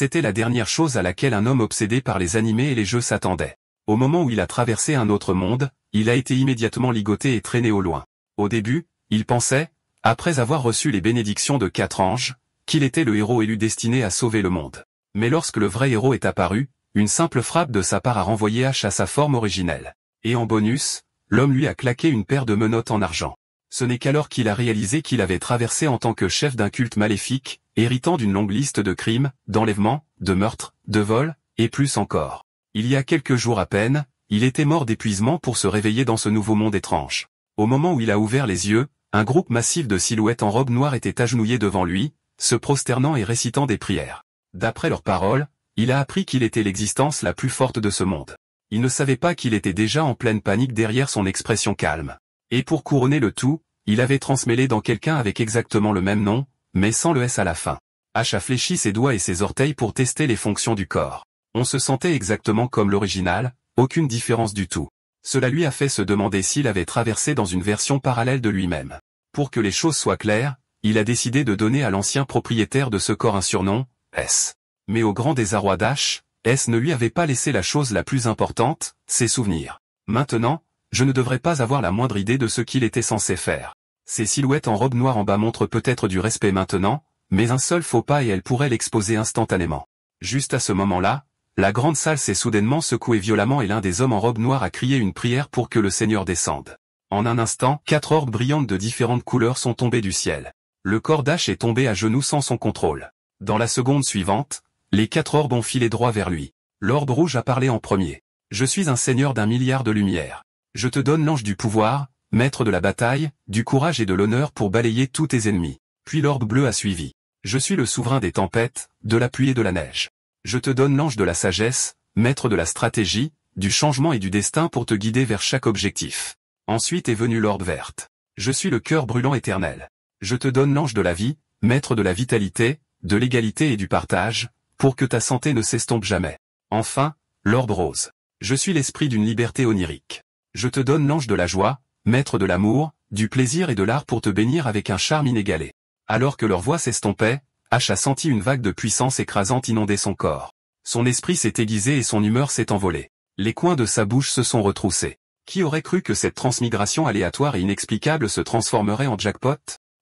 C'était la dernière chose à laquelle un homme obsédé par les animés et les jeux s'attendait. Au moment où il a traversé un autre monde, il a été immédiatement ligoté et traîné au loin. Au début, il pensait, après avoir reçu les bénédictions de 4 anges, qu'il était le héros élu destiné à sauver le monde. Mais lorsque le vrai héros est apparu, une simple frappe de sa part a renvoyé Ash à sa forme originelle. Et en bonus, l'homme lui a claqué une paire de menottes en argent. Ce n'est qu'alors qu'il a réalisé qu'il avait traversé en tant que chef d'un culte maléfique, héritant d'une longue liste de crimes, d'enlèvements, de meurtres, de vols, et plus encore. Il y a quelques jours à peine, il était mort d'épuisement pour se réveiller dans ce nouveau monde étrange. Au moment où il a ouvert les yeux, un groupe massif de silhouettes en robe noire était agenouillé devant lui, se prosternant et récitant des prières. D'après leurs paroles, il a appris qu'il était l'existence la plus forte de ce monde. Il ne savait pas qu'il était déjà en pleine panique derrière son expression calme. Et pour couronner le tout, il avait transmêlé dans quelqu'un avec exactement le même nom, mais sans le S à la fin. Ash a fléchi ses doigts et ses orteils pour tester les fonctions du corps. On se sentait exactement comme l'original, aucune différence du tout. Cela lui a fait se demander s'il avait traversé dans une version parallèle de lui-même. Pour que les choses soient claires, il a décidé de donner à l'ancien propriétaire de ce corps un surnom, S. Mais au grand désarroi d'Ash, S ne lui avait pas laissé la chose la plus importante, ses souvenirs. Maintenant, je ne devrais pas avoir la moindre idée de ce qu'il était censé faire. Ces silhouettes en robe noire en bas montrent peut-être du respect maintenant, mais un seul faux pas et elle pourrait l'exposer instantanément. Juste à ce moment-là, la grande salle s'est soudainement secouée violemment et l'un des hommes en robe noire a crié une prière pour que le Seigneur descende. En un instant, 4 orbes brillantes de différentes couleurs sont tombées du ciel. Le corps d'Ash est tombé à genoux sans son contrôle. Dans la seconde suivante, les 4 orbes ont filé droit vers lui. L'orbe rouge a parlé en premier. « Je suis un seigneur d'1 milliard de lumières. Je te donne l'ange du pouvoir, maître de la bataille, du courage et de l'honneur pour balayer tous tes ennemis. » Puis l'orbe bleu a suivi. « Je suis le souverain des tempêtes, de la pluie et de la neige. Je te donne l'ange de la sagesse, maître de la stratégie, du changement et du destin pour te guider vers chaque objectif. » Ensuite est venue l'orbe verte. « Je suis le cœur brûlant éternel. Je te donne l'ange de la vie, maître de la vitalité, de l'égalité et du partage, pour que ta santé ne s'estompe jamais. » Enfin, l'orbe rose. « Je suis l'esprit d'une liberté onirique. Je te donne l'ange de la joie, maître de l'amour, du plaisir et de l'art pour te bénir avec un charme inégalé. » Alors que leur voix s'estompait, Ash a senti une vague de puissance écrasante inonder son corps. Son esprit s'est aiguisé et son humeur s'est envolée. Les coins de sa bouche se sont retroussés. Qui aurait cru que cette transmigration aléatoire et inexplicable se transformerait en jackpot?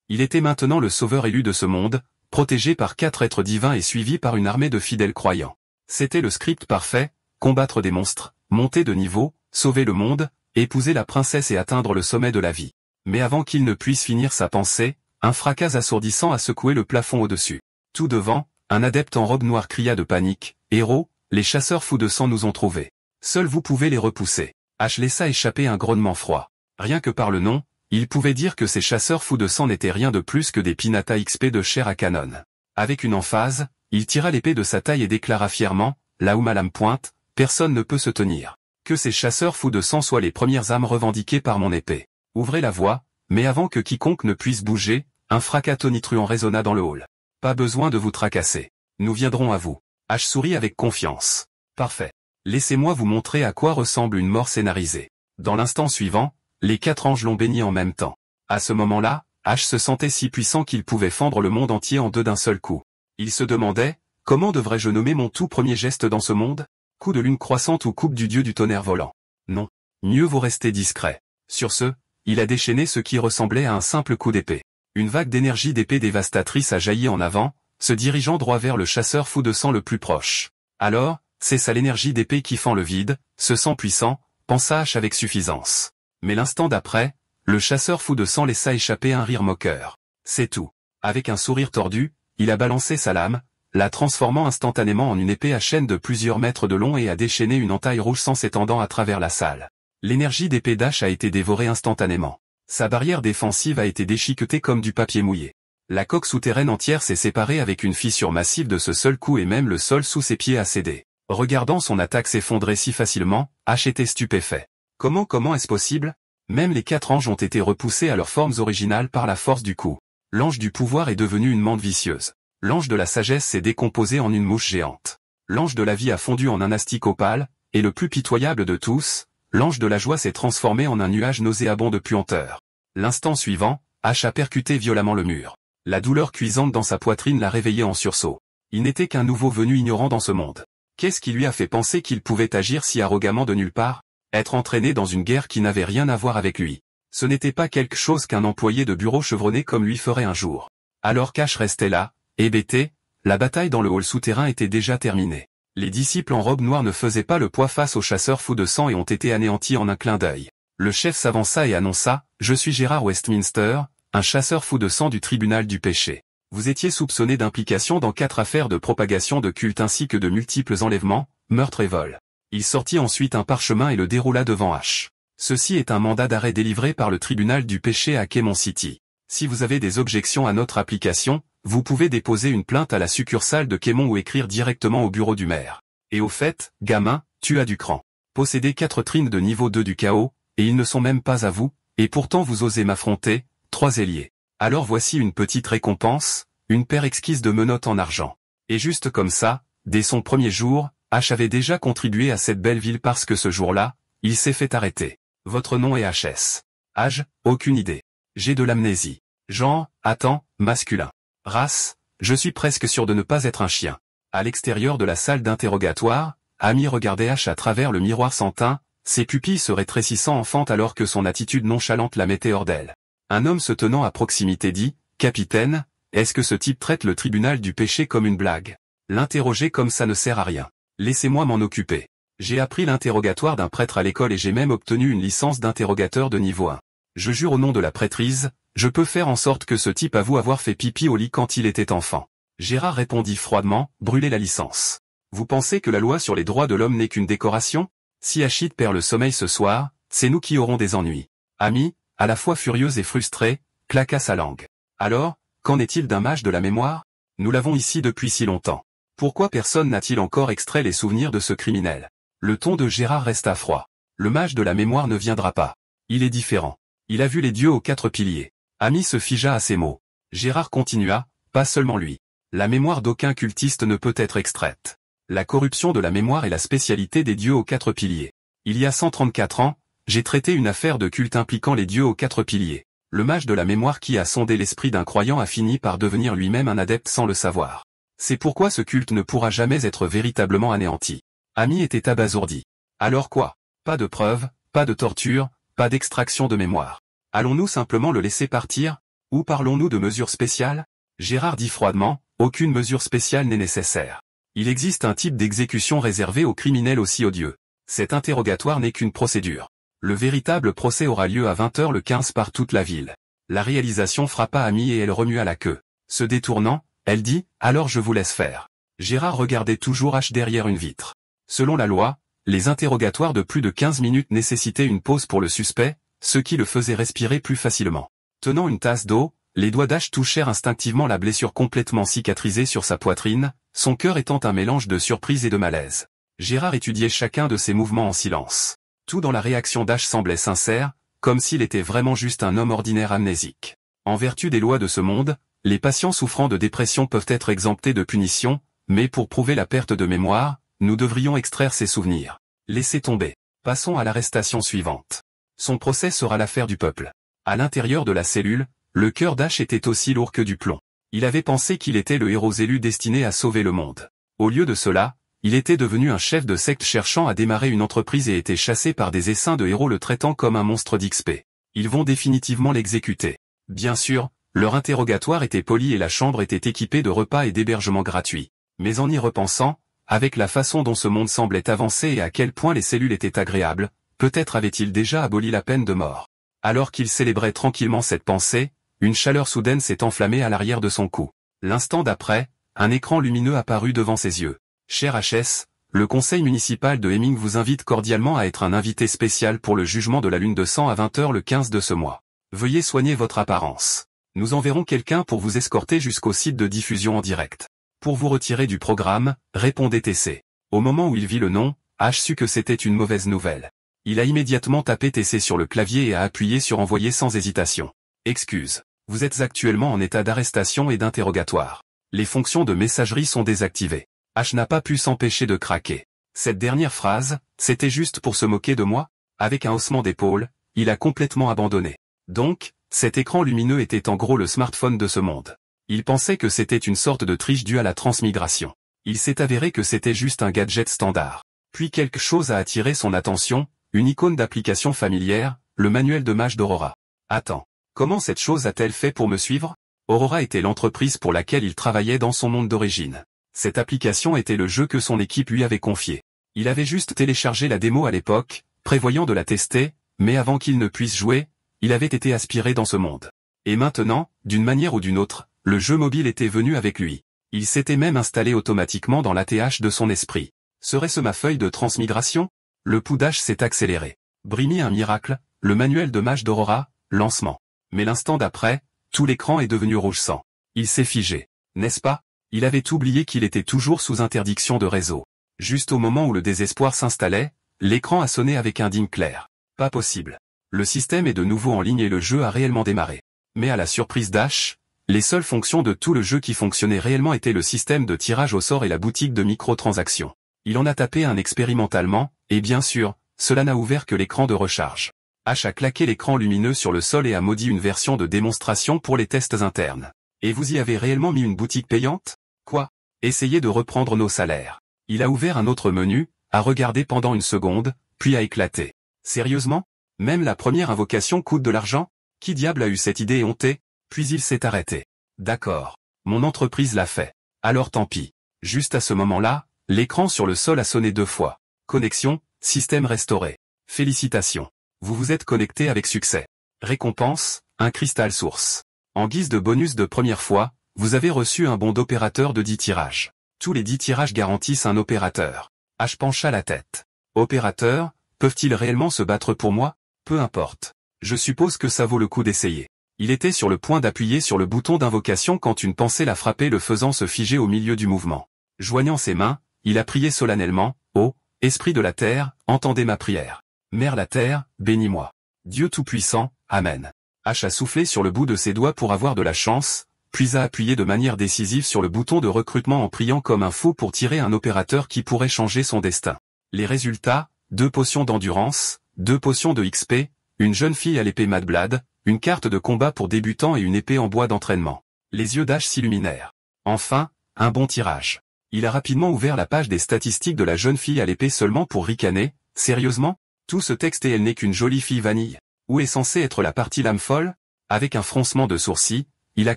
Il était maintenant le sauveur élu de ce monde, protégé par 4 êtres divins et suivi par une armée de fidèles croyants. C'était le script parfait, combattre des monstres, monter de niveau, sauver le monde, épouser la princesse et atteindre le sommet de la vie. Mais avant qu'il ne puisse finir sa pensée, un fracas assourdissant a secoué le plafond au-dessus. Tout devant, un adepte en robe noire cria de panique, « Héros, les chasseurs fous de sang nous ont trouvés. Seuls vous pouvez les repousser. » Ash laissa échapper un grognement froid. Rien que par le nom, il pouvait dire que ces chasseurs fous de sang n'étaient rien de plus que des Pinata XP de chair à canon. Avec une emphase, il tira l'épée de sa taille et déclara fièrement, « Là où ma lame pointe, personne ne peut se tenir. Que ces chasseurs fous de sang soient les premières âmes revendiquées par mon épée. Ouvrez la voie. » Mais avant que quiconque ne puisse bouger, un fracas tonitruant résonna dans le hall. « Pas besoin de vous tracasser. Nous viendrons à vous. » Ash sourit avec confiance. « Parfait. Laissez-moi vous montrer à quoi ressemble une mort scénarisée. » Dans l'instant suivant, les 4 anges l'ont béni en même temps. À ce moment-là, Ash se sentait si puissant qu'il pouvait fendre le monde entier en deux d'un seul coup. Il se demandait, comment devrais-je nommer mon tout premier geste dans ce monde? Coup de lune croissante ou coupe du dieu du tonnerre volant? Non. Mieux vaut rester discret. Sur ce, il a déchaîné ce qui ressemblait à un simple coup d'épée. Une vague d'énergie d'épée dévastatrice a jailli en avant, se dirigeant droit vers le chasseur fou de sang le plus proche. Alors, c'est ça l'énergie d'épée qui fend le vide, ce sang puissant, pensa Ash avec suffisance. Mais l'instant d'après, le chasseur fou de sang laissa échapper un rire moqueur. C'est tout. Avec un sourire tordu, il a balancé sa lame, la transformant instantanément en une épée à chaîne de plusieurs mètres de long et a déchaîné une entaille rouge sang s'étendant à travers la salle. L'énergie d'épée d'Ash a été dévorée instantanément. Sa barrière défensive a été déchiquetée comme du papier mouillé. La coque souterraine entière s'est séparée avec une fissure massive de ce seul coup et même le sol sous ses pieds a cédé. Regardant son attaque s'effondrer si facilement, Ash était stupéfait. Comment est-ce possible? Même les 4 anges ont été repoussés à leurs formes originales par la force du coup. L'ange du pouvoir est devenu une mante vicieuse. L'ange de la sagesse s'est décomposé en une mouche géante. L'ange de la vie a fondu en un astic opale, et le plus pitoyable de tous, l'ange de la joie s'est transformé en un nuage nauséabond de puanteur. L'instant suivant, Ash a percuté violemment le mur. La douleur cuisante dans sa poitrine l'a réveillé en sursaut. Il n'était qu'un nouveau venu ignorant dans ce monde. Qu'est-ce qui lui a fait penser qu'il pouvait agir si arrogamment de nulle part? Être entraîné dans une guerre qui n'avait rien à voir avec lui. Ce n'était pas quelque chose qu'un employé de bureau chevronné comme lui ferait un jour. Alors Cash restait là, hébété, la bataille dans le hall souterrain était déjà terminée. Les disciples en robe noire ne faisaient pas le poids face aux chasseurs fous de sang et ont été anéantis en un clin d'œil. Le chef s'avança et annonça « Je suis Gérard Westminster, un chasseur fou de sang du tribunal du péché. Vous étiez soupçonné d'implication dans 4 affaires de propagation de culte ainsi que de multiples enlèvements, meurtres et vols. » Il sortit ensuite un parchemin et le déroula devant H. Ceci est un mandat d'arrêt délivré par le tribunal du péché à Caymont City. Si vous avez des objections à notre application, vous pouvez déposer une plainte à la succursale de Caymont ou écrire directement au bureau du maire. Et au fait, gamin, tu as du cran. Possédez 4 trines de niveau 2 du chaos, et ils ne sont même pas à vous, et pourtant vous osez m'affronter, 3 ailiers. Alors voici une petite récompense, une paire exquise de menottes en argent. Et juste comme ça, dès son premier jour, H avait déjà contribué à cette belle ville parce que ce jour-là, il s'est fait arrêter. Votre nom est HS. Âge, aucune idée. J'ai de l'amnésie. Genre, attends, masculin. Race, je suis presque sûr de ne pas être un chien. À l'extérieur de la salle d'interrogatoire, Amy regardait H à travers le miroir sans teint, ses pupilles se rétrécissant en fente alors que son attitude nonchalante la mettait hors d'elle. Un homme se tenant à proximité dit, « Capitaine, est-ce que ce type traite le tribunal du péché comme une blague? L'interroger comme ça ne sert à rien. Laissez-moi m'en occuper. J'ai appris l'interrogatoire d'un prêtre à l'école et j'ai même obtenu une licence d'interrogateur de niveau 1. Je jure au nom de la prêtrise, je peux faire en sorte que ce type avoue avoir fait pipi au lit quand il était enfant. » Gérard répondit froidement, « Brûlez la licence. Vous pensez que la loi sur les droits de l'homme n'est qu'une décoration? Si Achille perd le sommeil ce soir, c'est nous qui aurons des ennuis. » Amy, à la fois furieuse et frustrée, claqua sa langue. « Alors, qu'en est-il d'un mage de la mémoire? Nous l'avons ici depuis si longtemps. Pourquoi personne n'a-t-il encore extrait les souvenirs de ce criminel? » Le ton de Gérard resta froid. Le mage de la mémoire ne viendra pas. Il est différent. Il a vu les dieux aux 4 piliers. Amy se figea à ces mots. Gérard continua, pas seulement lui. La mémoire d'aucun cultiste ne peut être extraite. La corruption de la mémoire est la spécialité des dieux aux 4 piliers. Il y a 134 ans, j'ai traité une affaire de culte impliquant les dieux aux 4 piliers. Le mage de la mémoire qui a sondé l'esprit d'un croyant a fini par devenir lui-même un adepte sans le savoir. C'est pourquoi ce culte ne pourra jamais être véritablement anéanti. Amy était abasourdi. Alors quoi? Pas de preuves, pas de torture, pas d'extraction de mémoire. Allons-nous simplement le laisser partir? Ou parlons-nous de mesures spéciales? Gérard dit froidement, aucune mesure spéciale n'est nécessaire. Il existe un type d'exécution réservé aux criminels aussi odieux. Cet interrogatoire n'est qu'une procédure. Le véritable procès aura lieu à 20h le 15 par toute la ville. La réalisation frappa Amy et elle remua la queue. Se détournant, elle dit, alors je vous laisse faire. Gérard regardait toujours H derrière une vitre. Selon la loi, les interrogatoires de plus de 15 minutes nécessitaient une pause pour le suspect, ce qui le faisait respirer plus facilement. Tenant une tasse d'eau, les doigts d'H touchèrent instinctivement la blessure complètement cicatrisée sur sa poitrine, son cœur étant un mélange de surprise et de malaise. Gérard étudiait chacun de ses mouvements en silence. Tout dans la réaction d'H semblait sincère, comme s'il était vraiment juste un homme ordinaire amnésique. En vertu des lois de ce monde, les patients souffrant de dépression peuvent être exemptés de punition, mais pour prouver la perte de mémoire, nous devrions extraire ses souvenirs. Laissez tomber. Passons à l'arrestation suivante. Son procès sera l'affaire du peuple. À l'intérieur de la cellule, le cœur d'H était aussi lourd que du plomb. Il avait pensé qu'il était le héros élu destiné à sauver le monde. Au lieu de cela, il était devenu un chef de secte cherchant à démarrer une entreprise et était chassé par des essaims de héros le traitant comme un monstre d'XP. Ils vont définitivement l'exécuter. Bien sûr, leur interrogatoire était poli et la chambre était équipée de repas et d'hébergements gratuits. Mais en y repensant, avec la façon dont ce monde semblait avancer et à quel point les cellules étaient agréables, peut-être avait-il déjà aboli la peine de mort. Alors qu'il célébrait tranquillement cette pensée, une chaleur soudaine s'est enflammée à l'arrière de son cou. L'instant d'après, un écran lumineux apparut devant ses yeux. Cher HS, le conseil municipal de Hemming vous invite cordialement à être un invité spécial pour le jugement de la lune de sang à 20h le 15 de ce mois. Veuillez soigner votre apparence. Nous enverrons quelqu'un pour vous escorter jusqu'au site de diffusion en direct. Pour vous retirer du programme, répondez TC. Au moment où il vit le nom, H sut que c'était une mauvaise nouvelle. Il a immédiatement tapé TC sur le clavier et a appuyé sur envoyer sans hésitation. Excuse. Vous êtes actuellement en état d'arrestation et d'interrogatoire. Les fonctions de messagerie sont désactivées. H n'a pas pu s'empêcher de craquer. Cette dernière phrase, c'était juste pour se moquer de moi? Avec un haussement d'épaule, il a complètement abandonné. Donc, cet écran lumineux était en gros le smartphone de ce monde. Il pensait que c'était une sorte de triche due à la transmigration. Il s'est avéré que c'était juste un gadget standard. Puis quelque chose a attiré son attention, une icône d'application familière, le manuel de mage d'Aurora. Attends, comment cette chose a-t-elle fait pour me suivre? Aurora était l'entreprise pour laquelle il travaillait dans son monde d'origine. Cette application était le jeu que son équipe lui avait confié. Il avait juste téléchargé la démo à l'époque, prévoyant de la tester, mais avant qu'il ne puisse jouer, il avait été aspiré dans ce monde. Et maintenant, d'une manière ou d'une autre, le jeu mobile était venu avec lui. Il s'était même installé automatiquement dans l'ATH de son esprit. Serait-ce ma feuille de transmigration? Le poudage s'est accéléré. Brimi un miracle, le manuel de mage d'Aurora, lancement. Mais l'instant d'après, tout l'écran est devenu rouge sang. Il s'est figé. N'est-ce pas? Il avait oublié qu'il était toujours sous interdiction de réseau. Juste au moment où le désespoir s'installait, l'écran a sonné avec un ding clair. Pas possible. Le système est de nouveau en ligne et le jeu a réellement démarré. Mais à la surprise d'Ash, les seules fonctions de tout le jeu qui fonctionnaient réellement étaient le système de tirage au sort et la boutique de microtransactions. Il en a tapé un expérimentalement, et bien sûr, cela n'a ouvert que l'écran de recharge. Ash a claqué l'écran lumineux sur le sol et a maudit une version de démonstration pour les tests internes. Et vous y avez réellement mis une boutique payante? Quoi? Essayez de reprendre nos salaires. Il a ouvert un autre menu, a regardé pendant une seconde, puis a éclaté. Sérieusement? Même la première invocation coûte de l'argent? Qui diable a eu cette idée éhontée? Puis il s'est arrêté. D'accord. Mon entreprise l'a fait. Alors tant pis. Juste à ce moment-là, l'écran sur le sol a sonné 2 fois. Connexion, système restauré. Félicitations. Vous vous êtes connecté avec succès. Récompense, un cristal source. En guise de bonus de première fois, vous avez reçu un bon d'opérateur de 10 tirages. Tous les 10 tirages garantissent un opérateur. H pencha la tête. Opérateur, peuvent-ils réellement se battre pour moi? Peu importe. Je suppose que ça vaut le coup d'essayer. Il était sur le point d'appuyer sur le bouton d'invocation quand une pensée l'a frappé, le faisant se figer au milieu du mouvement. Joignant ses mains, il a prié solennellement, « Ô, Esprit de la Terre, entendez ma prière. Mère la Terre, bénis-moi. Dieu Tout-Puissant, Amen. » H a soufflé sur le bout de ses doigts pour avoir de la chance, puis a appuyé de manière décisive sur le bouton de recrutement en priant comme un fou pour tirer un opérateur qui pourrait changer son destin. Les résultats, 2 potions d'endurance, 2 potions de XP, une jeune fille à l'épée Madblade, une carte de combat pour débutants et une épée en bois d'entraînement. Les yeux d'Ash s'illuminèrent. Enfin, un bon tirage. Il a rapidement ouvert la page des statistiques de la jeune fille à l'épée seulement pour ricaner. Sérieusement? Tout ce texte et elle n'est qu'une jolie fille vanille. Où est censée être la partie lame folle? Avec un froncement de sourcils, il a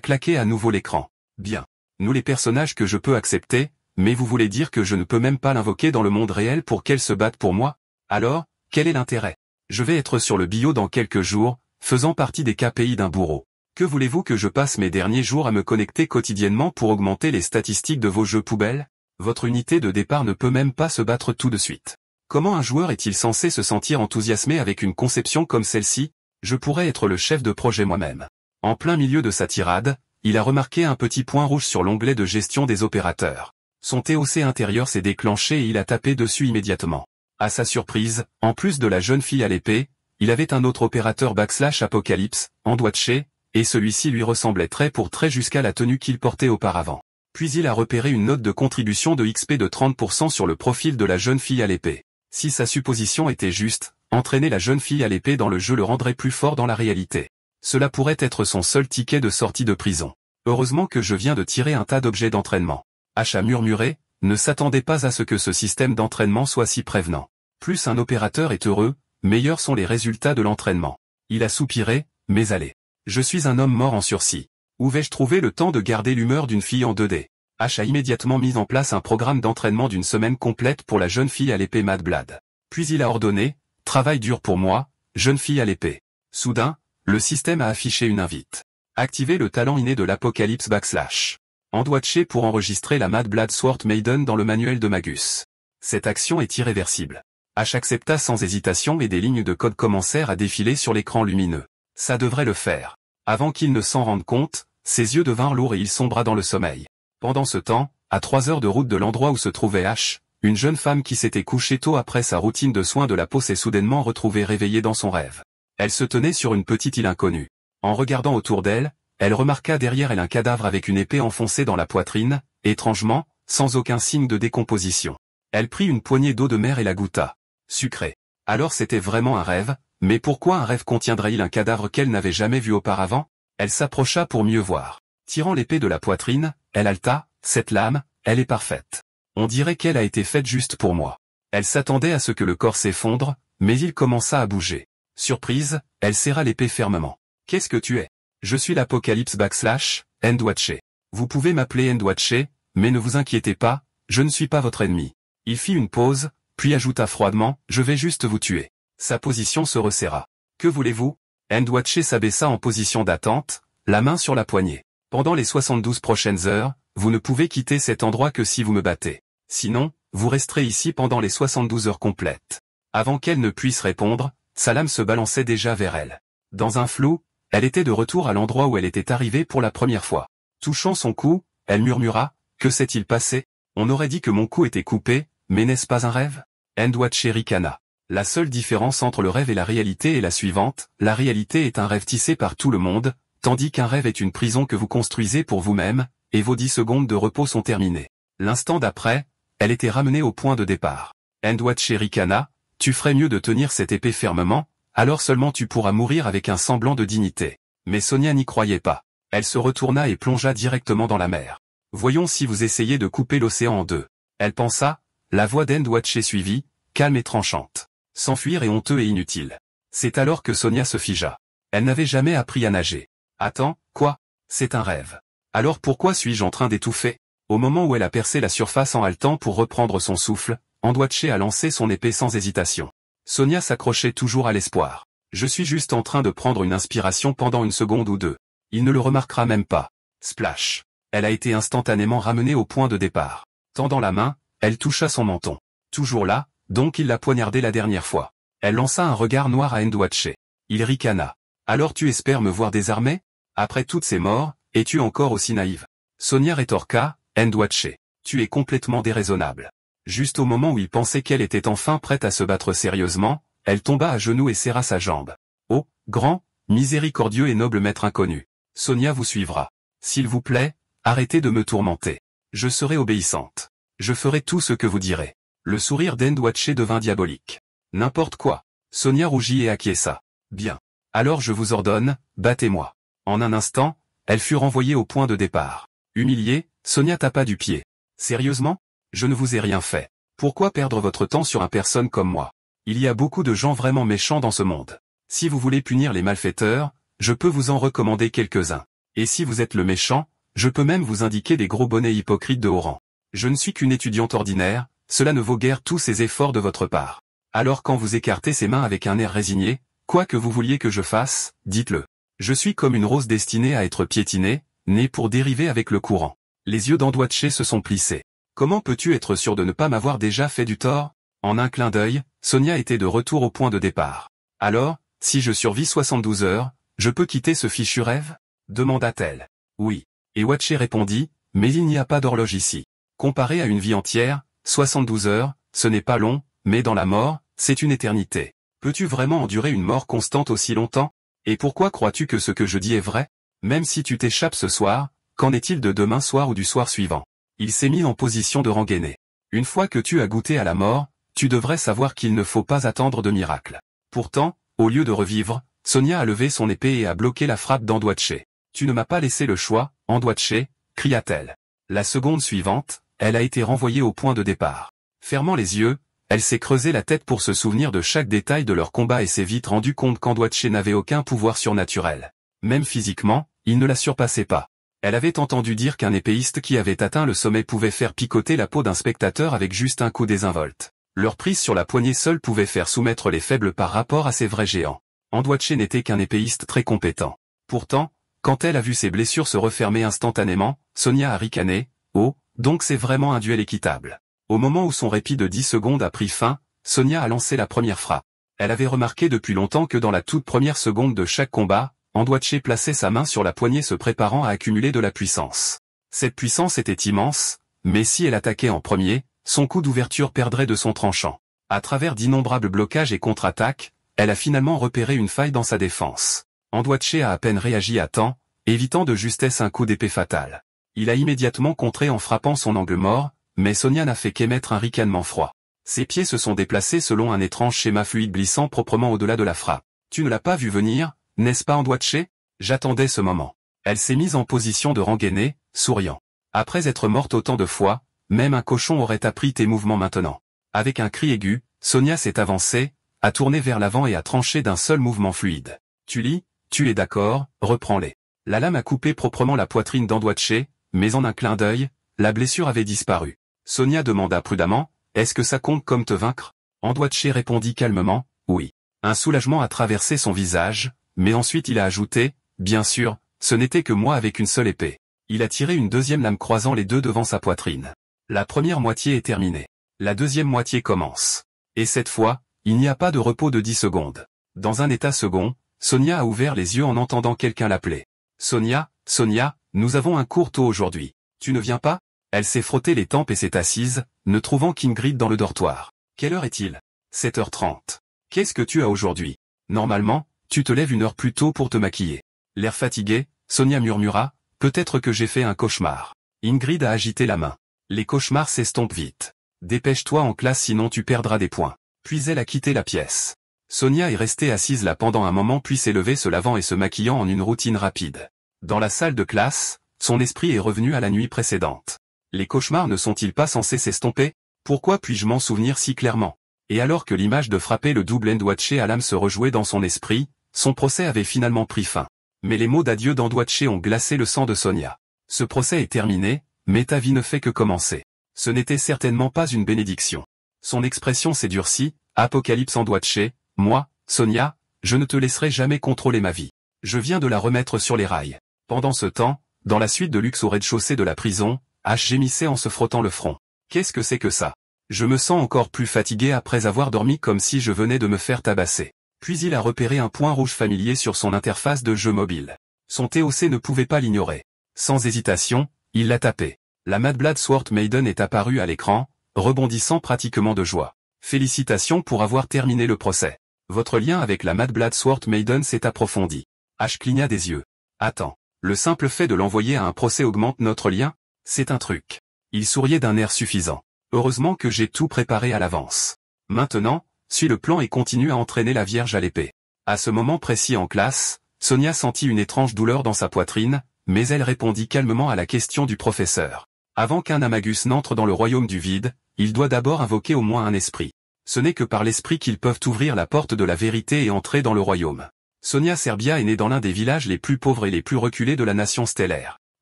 claqué à nouveau l'écran. Bien. Nous les personnages que je peux accepter, mais vous voulez dire que je ne peux même pas l'invoquer dans le monde réel pour qu'elle se batte pour moi? Alors, quel est l'intérêt? Je vais être sur le bio dans quelques jours, faisant partie des KPI d'un bourreau. Que voulez-vous que je passe mes derniers jours à me connecter quotidiennement pour augmenter les statistiques de vos jeux poubelles? Votre unité de départ ne peut même pas se battre tout de suite. Comment un joueur est-il censé se sentir enthousiasmé avec une conception comme celle-ci? Je pourrais être le chef de projet moi-même. En plein milieu de sa tirade, il a remarqué un petit point rouge sur l'onglet de gestion des opérateurs. Son TOC intérieur s'est déclenché et il a tapé dessus immédiatement. À sa surprise, en plus de la jeune fille à l'épée, il avait un autre opérateur /Apocalypse, en doigtché, et celui-ci lui ressemblait trait pour trait jusqu'à la tenue qu'il portait auparavant. Puis il a repéré une note de contribution de XP de 30% sur le profil de la jeune fille à l'épée. Si sa supposition était juste, entraîner la jeune fille à l'épée dans le jeu le rendrait plus fort dans la réalité. Cela pourrait être son seul ticket de sortie de prison. Heureusement que je viens de tirer un tas d'objets d'entraînement. H a murmuré, ne s'attendait pas à ce que ce système d'entraînement soit si prévenant. Plus un opérateur est heureux, meilleurs sont les résultats de l'entraînement. Il a soupiré, mais allez. Je suis un homme mort en sursis. Où vais-je trouver le temps de garder l'humeur d'une fille en 2D? H a immédiatement mis en place un programme d'entraînement d'une semaine complète pour la jeune fille à l'épée Madblade. Puis il a ordonné, travail dur pour moi, jeune fille à l'épée. Soudain, le système a affiché une invite. Activez le talent inné de l'Apocalypse /. Endoitché pour enregistrer la Madblade Sword Maiden dans le manuel de Magus. Cette action est irréversible. H accepta sans hésitation et des lignes de code commencèrent à défiler sur l'écran lumineux. Ça devrait le faire. Avant qu'il ne s'en rende compte, ses yeux devinrent lourds et il sombra dans le sommeil. Pendant ce temps, à 3 heures de route de l'endroit où se trouvait H, une jeune femme qui s'était couchée tôt après sa routine de soins de la peau s'est soudainement retrouvée réveillée dans son rêve. Elle se tenait sur une petite île inconnue. En regardant autour d'elle, elle remarqua derrière elle un cadavre avec une épée enfoncée dans la poitrine, étrangement, sans aucun signe de décomposition. Elle prit une poignée d'eau de mer et la goûta. Sucré. Alors c'était vraiment un rêve, mais pourquoi un rêve contiendrait-il un cadavre qu'elle n'avait jamais vu auparavant? Elle s'approcha pour mieux voir. Tirant l'épée de la poitrine, elle haleta, cette lame, elle est parfaite. On dirait qu'elle a été faite juste pour moi. Elle s'attendait à ce que le corps s'effondre, mais il commença à bouger. Surprise, elle serra l'épée fermement. Qu'est-ce que tu es? Je suis l'Apocalypse / Ndwache. Vous pouvez m'appeler Ndwache, mais ne vous inquiétez pas, je ne suis pas votre ennemi. Il fit une pause, puis ajouta froidement, je vais juste vous tuer. Sa position se resserra. Que voulez-vous? Ndwache s'abaissa en position d'attente, la main sur la poignée. Pendant les 72 prochaines heures, vous ne pouvez quitter cet endroit que si vous me battez. Sinon, vous resterez ici pendant les 72 heures complètes. Avant qu'elle ne puisse répondre, sa lame se balançait déjà vers elle. Dans un flou, elle était de retour à l'endroit où elle était arrivée pour la première fois. Touchant son cou, elle murmura, que s'est-il passé? On aurait dit que mon cou était coupé, mais n'est-ce pas un rêve? Ndwache ricana. La seule différence entre le rêve et la réalité est la suivante, la réalité est un rêve tissé par tout le monde, tandis qu'un rêve est une prison que vous construisez pour vous-même, et vos 10 secondes de repos sont terminées. L'instant d'après, elle était ramenée au point de départ. Ndwache ricana, tu ferais mieux de tenir cette épée fermement, alors seulement tu pourras mourir avec un semblant de dignité. Mais Sonia n'y croyait pas. Elle se retourna et plongea directement dans la mer. Voyons si vous essayez de couper l'océan en deux. Elle pensa, la voix d'Ndwache suivit, calme et tranchante. S'enfuir est honteux et inutile. C'est alors que Sonia se figea. Elle n'avait jamais appris à nager. Attends, quoi? C'est un rêve. Alors pourquoi suis-je en train d'étouffer? Au moment où elle a percé la surface en haletant pour reprendre son souffle, Ndwache a lancé son épée sans hésitation. Sonia s'accrochait toujours à l'espoir. Je suis juste en train de prendre une inspiration pendant une seconde ou deux. Il ne le remarquera même pas. Splash. Elle a été instantanément ramenée au point de départ. Tendant la main, elle toucha son menton. Toujours là, donc il l'a poignardé la dernière fois. Elle lança un regard noir à Ndwache. Il ricana. Alors tu espères me voir désarmé? Après toutes ces morts, es-tu encore aussi naïve? Sonia rétorqua, Ndwache. Tu es complètement déraisonnable. Juste au moment où il pensait qu'elle était enfin prête à se battre sérieusement, elle tomba à genoux et serra sa jambe. Oh, grand, miséricordieux et noble maître inconnu. Sonia vous suivra. S'il vous plaît, arrêtez de me tourmenter. Je serai obéissante. Je ferai tout ce que vous direz. Le sourire d'Ndwache devint diabolique. N'importe quoi. Sonia rougit et acquiesça. Bien. Alors je vous ordonne, battez-moi. En un instant, elle fut renvoyée au point de départ. Humiliée, Sonia tapa du pied. Sérieusement? Je ne vous ai rien fait. Pourquoi perdre votre temps sur une personne comme moi? Il y a beaucoup de gens vraiment méchants dans ce monde. Si vous voulez punir les malfaiteurs, je peux vous en recommander quelques-uns. Et si vous êtes le méchant, je peux même vous indiquer des gros bonnets hypocrites de haut rang. Je ne suis qu'une étudiante ordinaire, cela ne vaut guère tous ces efforts de votre part. Alors quand vous écartez ses mains avec un air résigné, quoi que vous vouliez que je fasse, dites-le. Je suis comme une rose destinée à être piétinée, née pour dériver avec le courant. Les yeux d'Ndwache se sont plissés. Comment peux-tu être sûr de ne pas m'avoir déjà fait du tort? En un clin d'œil, Sonia était de retour au point de départ. Alors, si je survis 72 heures, je peux quitter ce fichu rêve? Demanda-t-elle. Oui. Et Ndwache répondit, mais il n'y a pas d'horloge ici. Comparé à une vie entière, 72 heures, ce n'est pas long, mais dans la mort, c'est une éternité. Peux-tu vraiment endurer une mort constante aussi longtemps? Et pourquoi crois-tu que ce que je dis est vrai? Même si tu t'échappes ce soir, qu'en est-il de demain soir ou du soir suivant? Il s'est mis en position de rengainer. Une fois que tu as goûté à la mort, tu devrais savoir qu'il ne faut pas attendre de miracle. Pourtant, au lieu de revivre, Sonia a levé son épée et a bloqué la frappe d'Ndwache. Tu ne m'as pas laissé le choix, Ndwache, cria-t-elle. La seconde suivante, elle a été renvoyée au point de départ. Fermant les yeux, elle s'est creusé la tête pour se souvenir de chaque détail de leur combat et s'est vite rendu compte qu'Ndwache n'avait aucun pouvoir surnaturel. Même physiquement, il ne la surpassait pas. Elle avait entendu dire qu'un épéiste qui avait atteint le sommet pouvait faire picoter la peau d'un spectateur avec juste un coup désinvolte. Leur prise sur la poignée seule pouvait faire soumettre les faibles par rapport à ces vrais géants. Ndwache n'était qu'un épéiste très compétent. Pourtant, quand elle a vu ses blessures se refermer instantanément, Sonia a ricané, « Oh, donc c'est vraiment un duel équitable. » Au moment où son répit de 10 secondes a pris fin, Sonia a lancé la première frappe. Elle avait remarqué depuis longtemps que dans la toute première seconde de chaque combat, Ndwache plaçait sa main sur la poignée se préparant à accumuler de la puissance. Cette puissance était immense, mais si elle attaquait en premier, son coup d'ouverture perdrait de son tranchant. À travers d'innombrables blocages et contre-attaques, elle a finalement repéré une faille dans sa défense. Ndwache a à peine réagi à temps, évitant de justesse un coup d'épée fatal. Il a immédiatement contré en frappant son angle mort, mais Sonia n'a fait qu'émettre un ricanement froid. Ses pieds se sont déplacés selon un étrange schéma fluide glissant proprement au-delà de la frappe. Tu ne l'as pas vu venir, n'est-ce pas Ndwache? J'attendais ce moment. Elle s'est mise en position de rengainer, souriant. Après être morte autant de fois, même un cochon aurait appris tes mouvements maintenant. Avec un cri aigu, Sonia s'est avancée, a tourné vers l'avant et a tranché d'un seul mouvement fluide. Tully, tu es d'accord, reprends-les. La lame a coupé proprement la poitrine d'Andoitché, mais en un clin d'œil, la blessure avait disparu. Sonia demanda prudemment, est-ce que ça compte comme te vaincre? Andoitché répondit calmement, oui. Un soulagement a traversé son visage, mais ensuite il a ajouté, bien sûr, ce n'était que moi avec une seule épée. Il a tiré une deuxième lame croisant les deux devant sa poitrine. La première moitié est terminée. La deuxième moitié commence. Et cette fois, il n'y a pas de repos de 10 secondes. Dans un état second, Sonia a ouvert les yeux en entendant quelqu'un l'appeler. Sonia, Sonia, nous avons un cours tôt aujourd'hui. Tu ne viens pas? Elle s'est frotté les tempes et s'est assise, ne trouvant qu'Ingrid dans le dortoir. Quelle heure est-il? 7h30. Qu'est-ce que tu as aujourd'hui? Normalement, tu te lèves une heure plus tôt pour te maquiller. L'air fatigué, Sonia murmura, peut-être que j'ai fait un cauchemar. Ingrid a agité la main. Les cauchemars s'estompent vite. Dépêche-toi en classe sinon tu perdras des points. Puis elle a quitté la pièce. Sonia est restée assise là pendant un moment puis s'est levée se lavant et se maquillant en une routine rapide. Dans la salle de classe, son esprit est revenu à la nuit précédente. Les cauchemars ne sont-ils pas censés s'estomper? Pourquoi puis-je m'en souvenir si clairement? Et alors que l'image de frapper le double Andoitché à l'âme se rejouait dans son esprit, son procès avait finalement pris fin. Mais les mots d'adieu d'Andoitché ont glacé le sang de Sonia. Ce procès est terminé, mais ta vie ne fait que commencer. Ce n'était certainement pas une bénédiction. Son expression s'est durcie, Apocalypse Andoitché, moi, Sonia, je ne te laisserai jamais contrôler ma vie. Je viens de la remettre sur les rails. Pendant ce temps, dans la suite de luxe au rez-de-chaussée de la prison, H gémissait en se frottant le front. Qu'est-ce que c'est que ça? Je me sens encore plus fatigué après avoir dormi comme si je venais de me faire tabasser. Puis il a repéré un point rouge familier sur son interface de jeu mobile. Son TOC ne pouvait pas l'ignorer. Sans hésitation, il l'a tapé. La Mad Blood Sword Maiden est apparue à l'écran, rebondissant pratiquement de joie. Félicitations pour avoir terminé le procès. Votre lien avec la Mad Blood Sword Maiden s'est approfondi. H cligna des yeux. Attends, le simple fait de l'envoyer à un procès augmente notre lien? C'est un truc. Il souriait d'un air suffisant. Heureusement que j'ai tout préparé à l'avance. Maintenant, suis le plan et continue à entraîner la Vierge à l'épée. À ce moment précis en classe, Sonia sentit une étrange douleur dans sa poitrine, mais elle répondit calmement à la question du professeur. Avant qu'un Amagus n'entre dans le royaume du vide, il doit d'abord invoquer au moins un esprit. Ce n'est que par l'esprit qu'ils peuvent ouvrir la porte de la vérité et entrer dans le royaume. Sonia Serbia est née dans l'un des villages les plus pauvres et les plus reculés de la nation stellaire.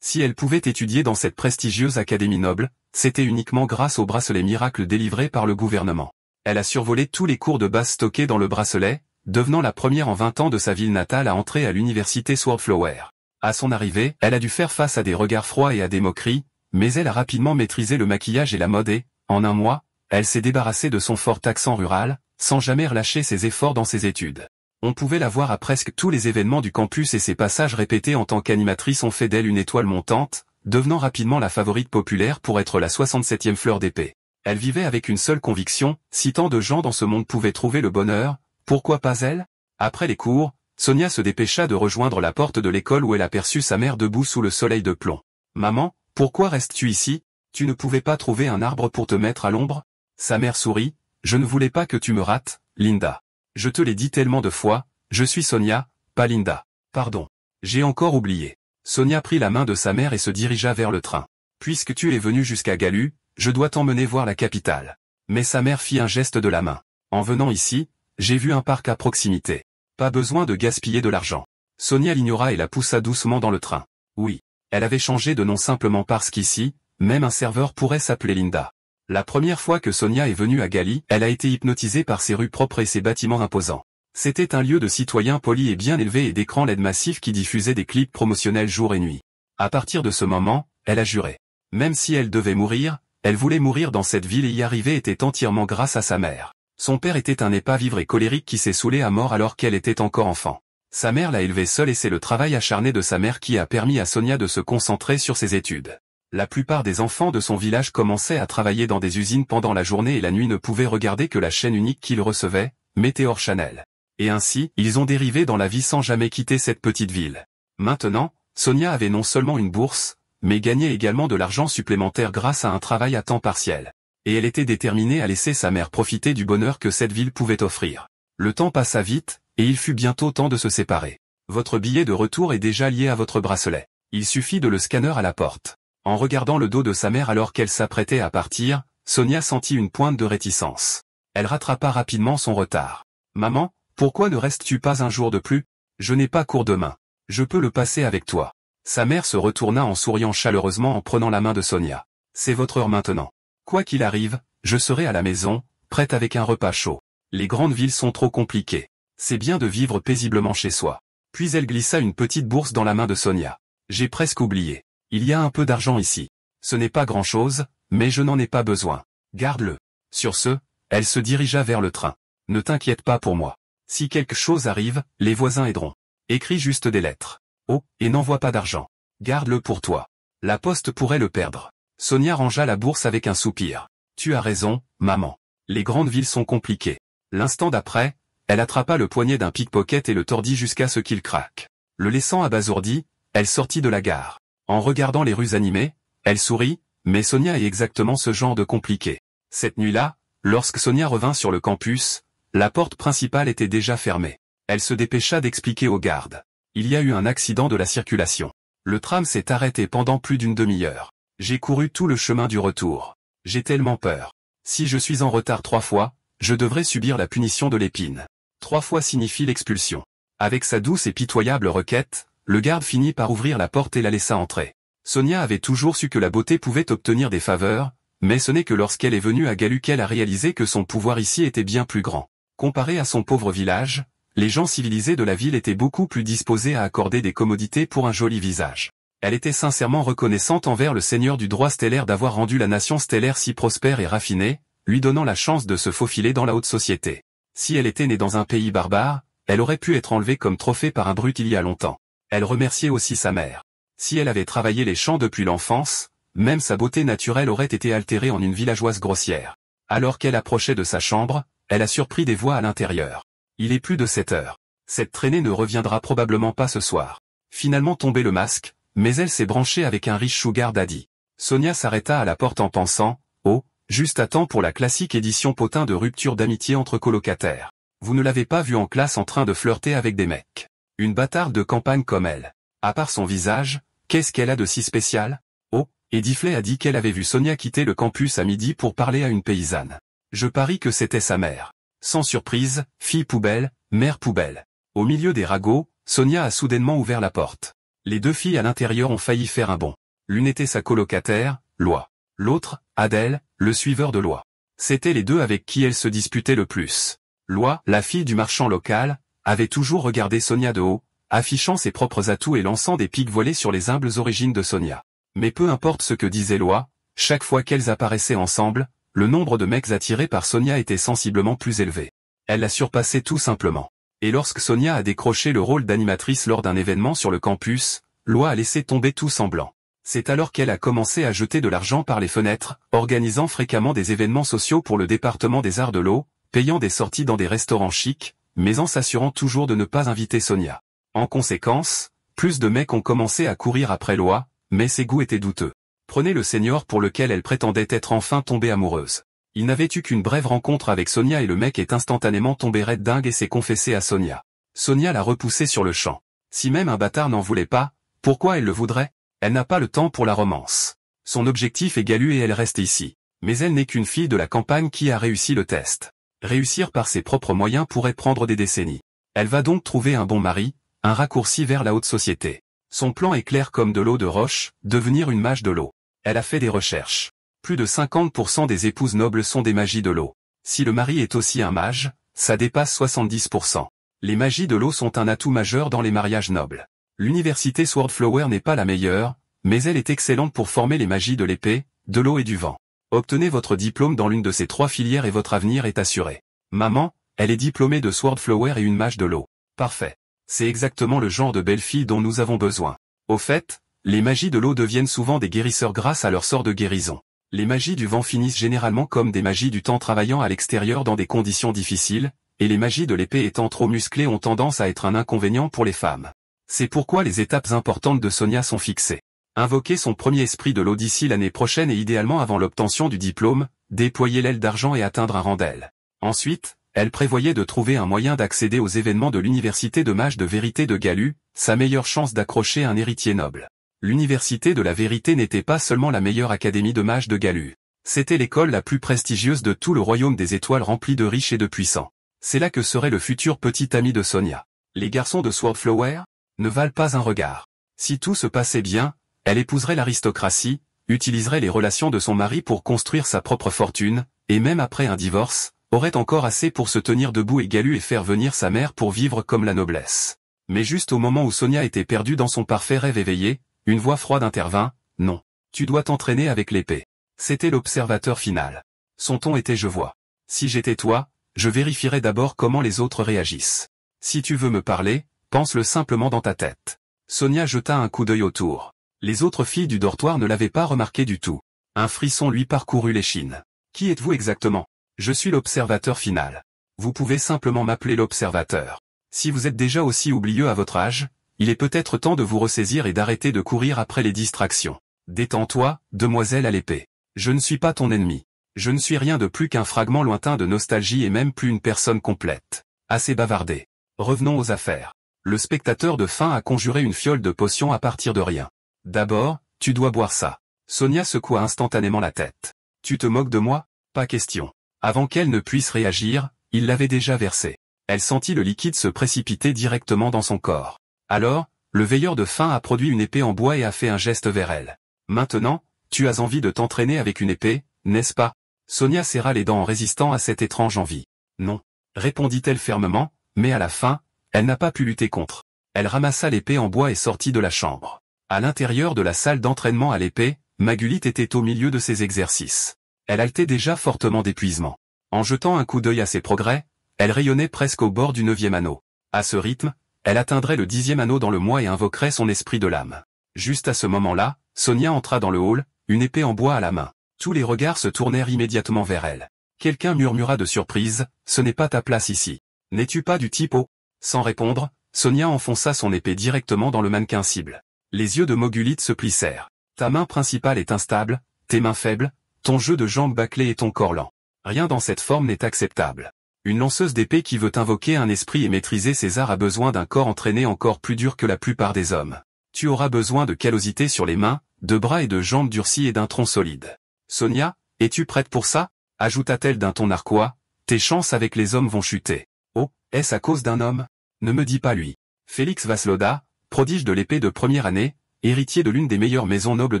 Si elle pouvait étudier dans cette prestigieuse académie noble, c'était uniquement grâce au bracelet miracle délivré par le gouvernement. Elle a survolé tous les cours de base stockés dans le bracelet, devenant la première en 20 ans de sa ville natale à entrer à l'université Swordflower. À son arrivée, elle a dû faire face à des regards froids et à des moqueries, mais elle a rapidement maîtrisé le maquillage et la mode et, en un mois, elle s'est débarrassée de son fort accent rural, sans jamais relâcher ses efforts dans ses études. On pouvait la voir à presque tous les événements du campus et ses passages répétés en tant qu'animatrice ont fait d'elle une étoile montante, devenant rapidement la favorite populaire pour être la 67e fleur d'épée. Elle vivait avec une seule conviction, si tant de gens dans ce monde pouvaient trouver le bonheur, pourquoi pas elle? Après les cours, Sonia se dépêcha de rejoindre la porte de l'école où elle aperçut sa mère debout sous le soleil de plomb. Maman, pourquoi restes-tu ici? Tu ne pouvais pas trouver un arbre pour te mettre à l'ombre? Sa mère sourit, je ne voulais pas que tu me rates, Linda. Je te l'ai dit tellement de fois, je suis Sonia, pas Linda. Pardon. J'ai encore oublié. Sonia prit la main de sa mère et se dirigea vers le train. Puisque tu es venu jusqu'à Galu, je dois t'emmener voir la capitale. Mais sa mère fit un geste de la main. En venant ici, j'ai vu un parc à proximité. Pas besoin de gaspiller de l'argent. Sonia l'ignora et la poussa doucement dans le train. Oui. Elle avait changé de nom simplement parce qu'ici, même un serveur pourrait s'appeler Linda. La première fois que Sonia est venue à Gali, elle a été hypnotisée par ses rues propres et ses bâtiments imposants. C'était un lieu de citoyens polis et bien élevés et d'écrans LED massifs qui diffusaient des clips promotionnels jour et nuit. À partir de ce moment, elle a juré. Même si elle devait mourir, elle voulait mourir dans cette ville et y arriver était entièrement grâce à sa mère. Son père était un épave-ivre et colérique qui s'est saoulé à mort alors qu'elle était encore enfant. Sa mère l'a élevée seule et c'est le travail acharné de sa mère qui a permis à Sonia de se concentrer sur ses études. La plupart des enfants de son village commençaient à travailler dans des usines pendant la journée et la nuit ne pouvaient regarder que la chaîne unique qu'ils recevaient, Météor Channel. Et ainsi, ils ont dérivé dans la vie sans jamais quitter cette petite ville. Maintenant, Sonia avait non seulement une bourse, mais gagnait également de l'argent supplémentaire grâce à un travail à temps partiel. Et elle était déterminée à laisser sa mère profiter du bonheur que cette ville pouvait offrir. Le temps passa vite, et il fut bientôt temps de se séparer. Votre billet de retour est déjà lié à votre bracelet. Il suffit de le scanner à la porte. En regardant le dos de sa mère alors qu'elle s'apprêtait à partir, Sonia sentit une pointe de réticence. Elle rattrapa rapidement son retard. « Maman, pourquoi ne restes-tu pas un jour de plus? Je n'ai pas cours demain. Je peux le passer avec toi. » Sa mère se retourna en souriant chaleureusement en prenant la main de Sonia. « C'est votre heure maintenant. Quoi qu'il arrive, je serai à la maison, prête avec un repas chaud. Les grandes villes sont trop compliquées. C'est bien de vivre paisiblement chez soi. » Puis elle glissa une petite bourse dans la main de Sonia. « J'ai presque oublié. Il y a un peu d'argent ici. Ce n'est pas grand-chose, mais je n'en ai pas besoin. Garde-le. » Sur ce, elle se dirigea vers le train. « Ne t'inquiète pas pour moi. Si quelque chose arrive, les voisins aideront. Écris juste des lettres. Oh, et n'envoie pas d'argent. Garde-le pour toi. La poste pourrait le perdre. » Sonia rangea la bourse avec un soupir. « Tu as raison, maman. Les grandes villes sont compliquées. » L'instant d'après, elle attrapa le poignet d'un pickpocket et le tordit jusqu'à ce qu'il craque. Le laissant abasourdi, elle sortit de la gare. En regardant les rues animées, elle sourit, mais Sonia est exactement ce genre de compliqué. Cette nuit-là, lorsque Sonia revint sur le campus, la porte principale était déjà fermée. Elle se dépêcha d'expliquer aux gardes. Il y a eu un accident de la circulation. Le tram s'est arrêté pendant plus d'une demi-heure. J'ai couru tout le chemin du retour. J'ai tellement peur. Si je suis en retard 3 fois, je devrais subir la punition de l'épine. 3 fois signifie l'expulsion. Avec sa douce et pitoyable requête, le garde finit par ouvrir la porte et la laissa entrer. Sonia avait toujours su que la beauté pouvait obtenir des faveurs, mais ce n'est que lorsqu'elle est venue à Galuc qu'elle a réalisé que son pouvoir ici était bien plus grand. Comparé à son pauvre village, les gens civilisés de la ville étaient beaucoup plus disposés à accorder des commodités pour un joli visage. Elle était sincèrement reconnaissante envers le seigneur du droit stellaire d'avoir rendu la nation stellaire si prospère et raffinée, lui donnant la chance de se faufiler dans la haute société. Si elle était née dans un pays barbare, elle aurait pu être enlevée comme trophée par un brute il y a longtemps. Elle remerciait aussi sa mère. Si elle avait travaillé les champs depuis l'enfance, même sa beauté naturelle aurait été altérée en une villageoise grossière. Alors qu'elle approchait de sa chambre, elle a surpris des voix à l'intérieur. Il est plus de 7 heures. Cette traînée ne reviendra probablement pas ce soir. Finalement tombé le masque, mais elle s'est branchée avec un riche sugar daddy. Sonia s'arrêta à la porte en pensant, oh, juste à temps pour la classique édition potin de rupture d'amitié entre colocataires. Vous ne l'avez pas vue en classe en train de flirter avec des mecs. Une bâtarde de campagne comme elle. À part son visage, qu'est-ce qu'elle a de si spécial? Oh, Edifley a dit qu'elle avait vu Sonia quitter le campus à midi pour parler à une paysanne. Je parie que c'était sa mère. Sans surprise, fille poubelle, mère poubelle. Au milieu des ragots, Sonia a soudainement ouvert la porte. Les 2 filles à l'intérieur ont failli faire un bond. L'une était sa colocataire, Loi. L'autre, Adèle, le suiveur de Loi. C'étaient les 2 avec qui elle se disputait le plus. Loi, la fille du marchand local, avait toujours regardé Sonia de haut, affichant ses propres atouts et lançant des pics voilés sur les humbles origines de Sonia. Mais peu importe ce que disait Loi, chaque fois qu'elles apparaissaient ensemble, le nombre de mecs attirés par Sonia était sensiblement plus élevé. Elle la surpassait tout simplement. Et lorsque Sonia a décroché le rôle d'animatrice lors d'un événement sur le campus, Loi a laissé tomber tout semblant. C'est alors qu'elle a commencé à jeter de l'argent par les fenêtres, organisant fréquemment des événements sociaux pour le département des arts de l'eau, payant des sorties dans des restaurants chics, mais en s'assurant toujours de ne pas inviter Sonia. En conséquence, plus de mecs ont commencé à courir après Loi, mais ses goûts étaient douteux. Prenez le seigneur pour lequel elle prétendait être enfin tombée amoureuse. Il n'avait eu qu'une brève rencontre avec Sonia et le mec est instantanément tombé raide dingue et s'est confessé à Sonia. Sonia l'a repoussé sur le champ. Si même un bâtard n'en voulait pas, pourquoi elle le voudrait? Elle n'a pas le temps pour la romance. Son objectif est Galu et elle reste ici. Mais elle n'est qu'une fille de la campagne qui a réussi le test. Réussir par ses propres moyens pourrait prendre des décennies. Elle va donc trouver un bon mari, un raccourci vers la haute société. Son plan est clair comme de l'eau de roche, devenir une mage de l'eau. Elle a fait des recherches. Plus de 50% des épouses nobles sont des magies de l'eau. Si le mari est aussi un mage, ça dépasse 70%. Les magies de l'eau sont un atout majeur dans les mariages nobles. L'université Swordflower n'est pas la meilleure, mais elle est excellente pour former les magies de l'épée, de l'eau et du vent. Obtenez votre diplôme dans l'une de ces 3 filières et votre avenir est assuré. Maman, elle est diplômée de Swordflower et une mage de l'eau. Parfait. C'est exactement le genre de belle fille dont nous avons besoin. Au fait, les magies de l'eau deviennent souvent des guérisseurs grâce à leur sort de guérison. Les magies du vent finissent généralement comme des magies du temps travaillant à l'extérieur dans des conditions difficiles, et les magies de l'épée étant trop musclées ont tendance à être un inconvénient pour les femmes. C'est pourquoi les étapes importantes de Sonia sont fixées. Invoquer son premier esprit de l'eau d'ici l'année prochaine et idéalement avant l'obtention du diplôme, déployer l'aile d'argent et atteindre un rang d'aile. Ensuite, elle prévoyait de trouver un moyen d'accéder aux événements de l'université de mages de vérité de Galu, sa meilleure chance d'accrocher un héritier noble. L'université de la vérité n'était pas seulement la meilleure académie de mages de Galu. C'était l'école la plus prestigieuse de tout le royaume des étoiles rempli de riches et de puissants. C'est là que serait le futur petit ami de Sonia. Les garçons de Swordflower ne valent pas un regard. Si tout se passait bien, elle épouserait l'aristocratie, utiliserait les relations de son mari pour construire sa propre fortune, et même après un divorce, aurait encore assez pour se tenir debout et Galu et faire venir sa mère pour vivre comme la noblesse. Mais juste au moment où Sonia était perdue dans son parfait rêve éveillé, une voix froide intervint, « Non, tu dois t'entraîner avec l'épée. » C'était l'observateur final. Son ton était « Je vois. Si j'étais toi, je vérifierais d'abord comment les autres réagissent. Si tu veux me parler, pense-le simplement dans ta tête. » Sonia jeta un coup d'œil autour. Les autres filles du dortoir ne l'avaient pas remarqué du tout. Un frisson lui parcourut l'échine. « Qui êtes-vous exactement ? » « Je suis l'observateur final. Vous pouvez simplement m'appeler l'observateur. Si vous êtes déjà aussi oublieux à votre âge, il est peut-être temps de vous ressaisir et d'arrêter de courir après les distractions. Détends-toi, demoiselle à l'épée. Je ne suis pas ton ennemi. Je ne suis rien de plus qu'un fragment lointain de nostalgie et même plus une personne complète. Assez bavardé. Revenons aux affaires. Le spectateur de fin a conjuré une fiole de potion à partir de rien. D'abord, tu dois boire ça. Sonia secoua instantanément la tête. Tu te moques de moi ? Pas question. Avant qu'elle ne puisse réagir, il l'avait déjà versé. Elle sentit le liquide se précipiter directement dans son corps. Alors, le veilleur de fin a produit une épée en bois et a fait un geste vers elle. Maintenant, tu as envie de t'entraîner avec une épée, n'est-ce pas ? Sonia serra les dents en résistant à cette étrange envie. Non, répondit-elle fermement, mais à la fin, elle n'a pas pu lutter contre. Elle ramassa l'épée en bois et sortit de la chambre. À l'intérieur de la salle d'entraînement à l'épée, Magulite était au milieu de ses exercices. Elle haletait déjà fortement d'épuisement. En jetant un coup d'œil à ses progrès, elle rayonnait presque au bord du 9e anneau. À ce rythme, elle atteindrait le 10e anneau dans le mois et invoquerait son esprit de l'âme. Juste à ce moment-là, Sonia entra dans le hall, une épée en bois à la main. Tous les regards se tournèrent immédiatement vers elle. Quelqu'un murmura de surprise, « Ce n'est pas ta place ici. N'es-tu pas du type O ?» Sans répondre, Sonia enfonça son épée directement dans le mannequin cible. Les yeux de Mogulite se plissèrent. « Ta main principale est instable, tes mains faibles, ton jeu de jambes bâclé et ton corps lent. Rien dans cette forme n'est acceptable. Une lanceuse d'épée qui veut invoquer un esprit et maîtriser ses arts a besoin d'un corps entraîné encore plus dur que la plupart des hommes. Tu auras besoin de callosité sur les mains, de bras et de jambes durcis et d'un tronc solide. Sonia, es-tu prête pour ça ? Ajouta-t-elle d'un ton narquois, tes chances avec les hommes vont chuter. Oh, est-ce à cause d'un homme ? Ne me dis pas lui. Félix Vasloda, prodige de l'épée de première année, héritier de l'une des meilleures maisons nobles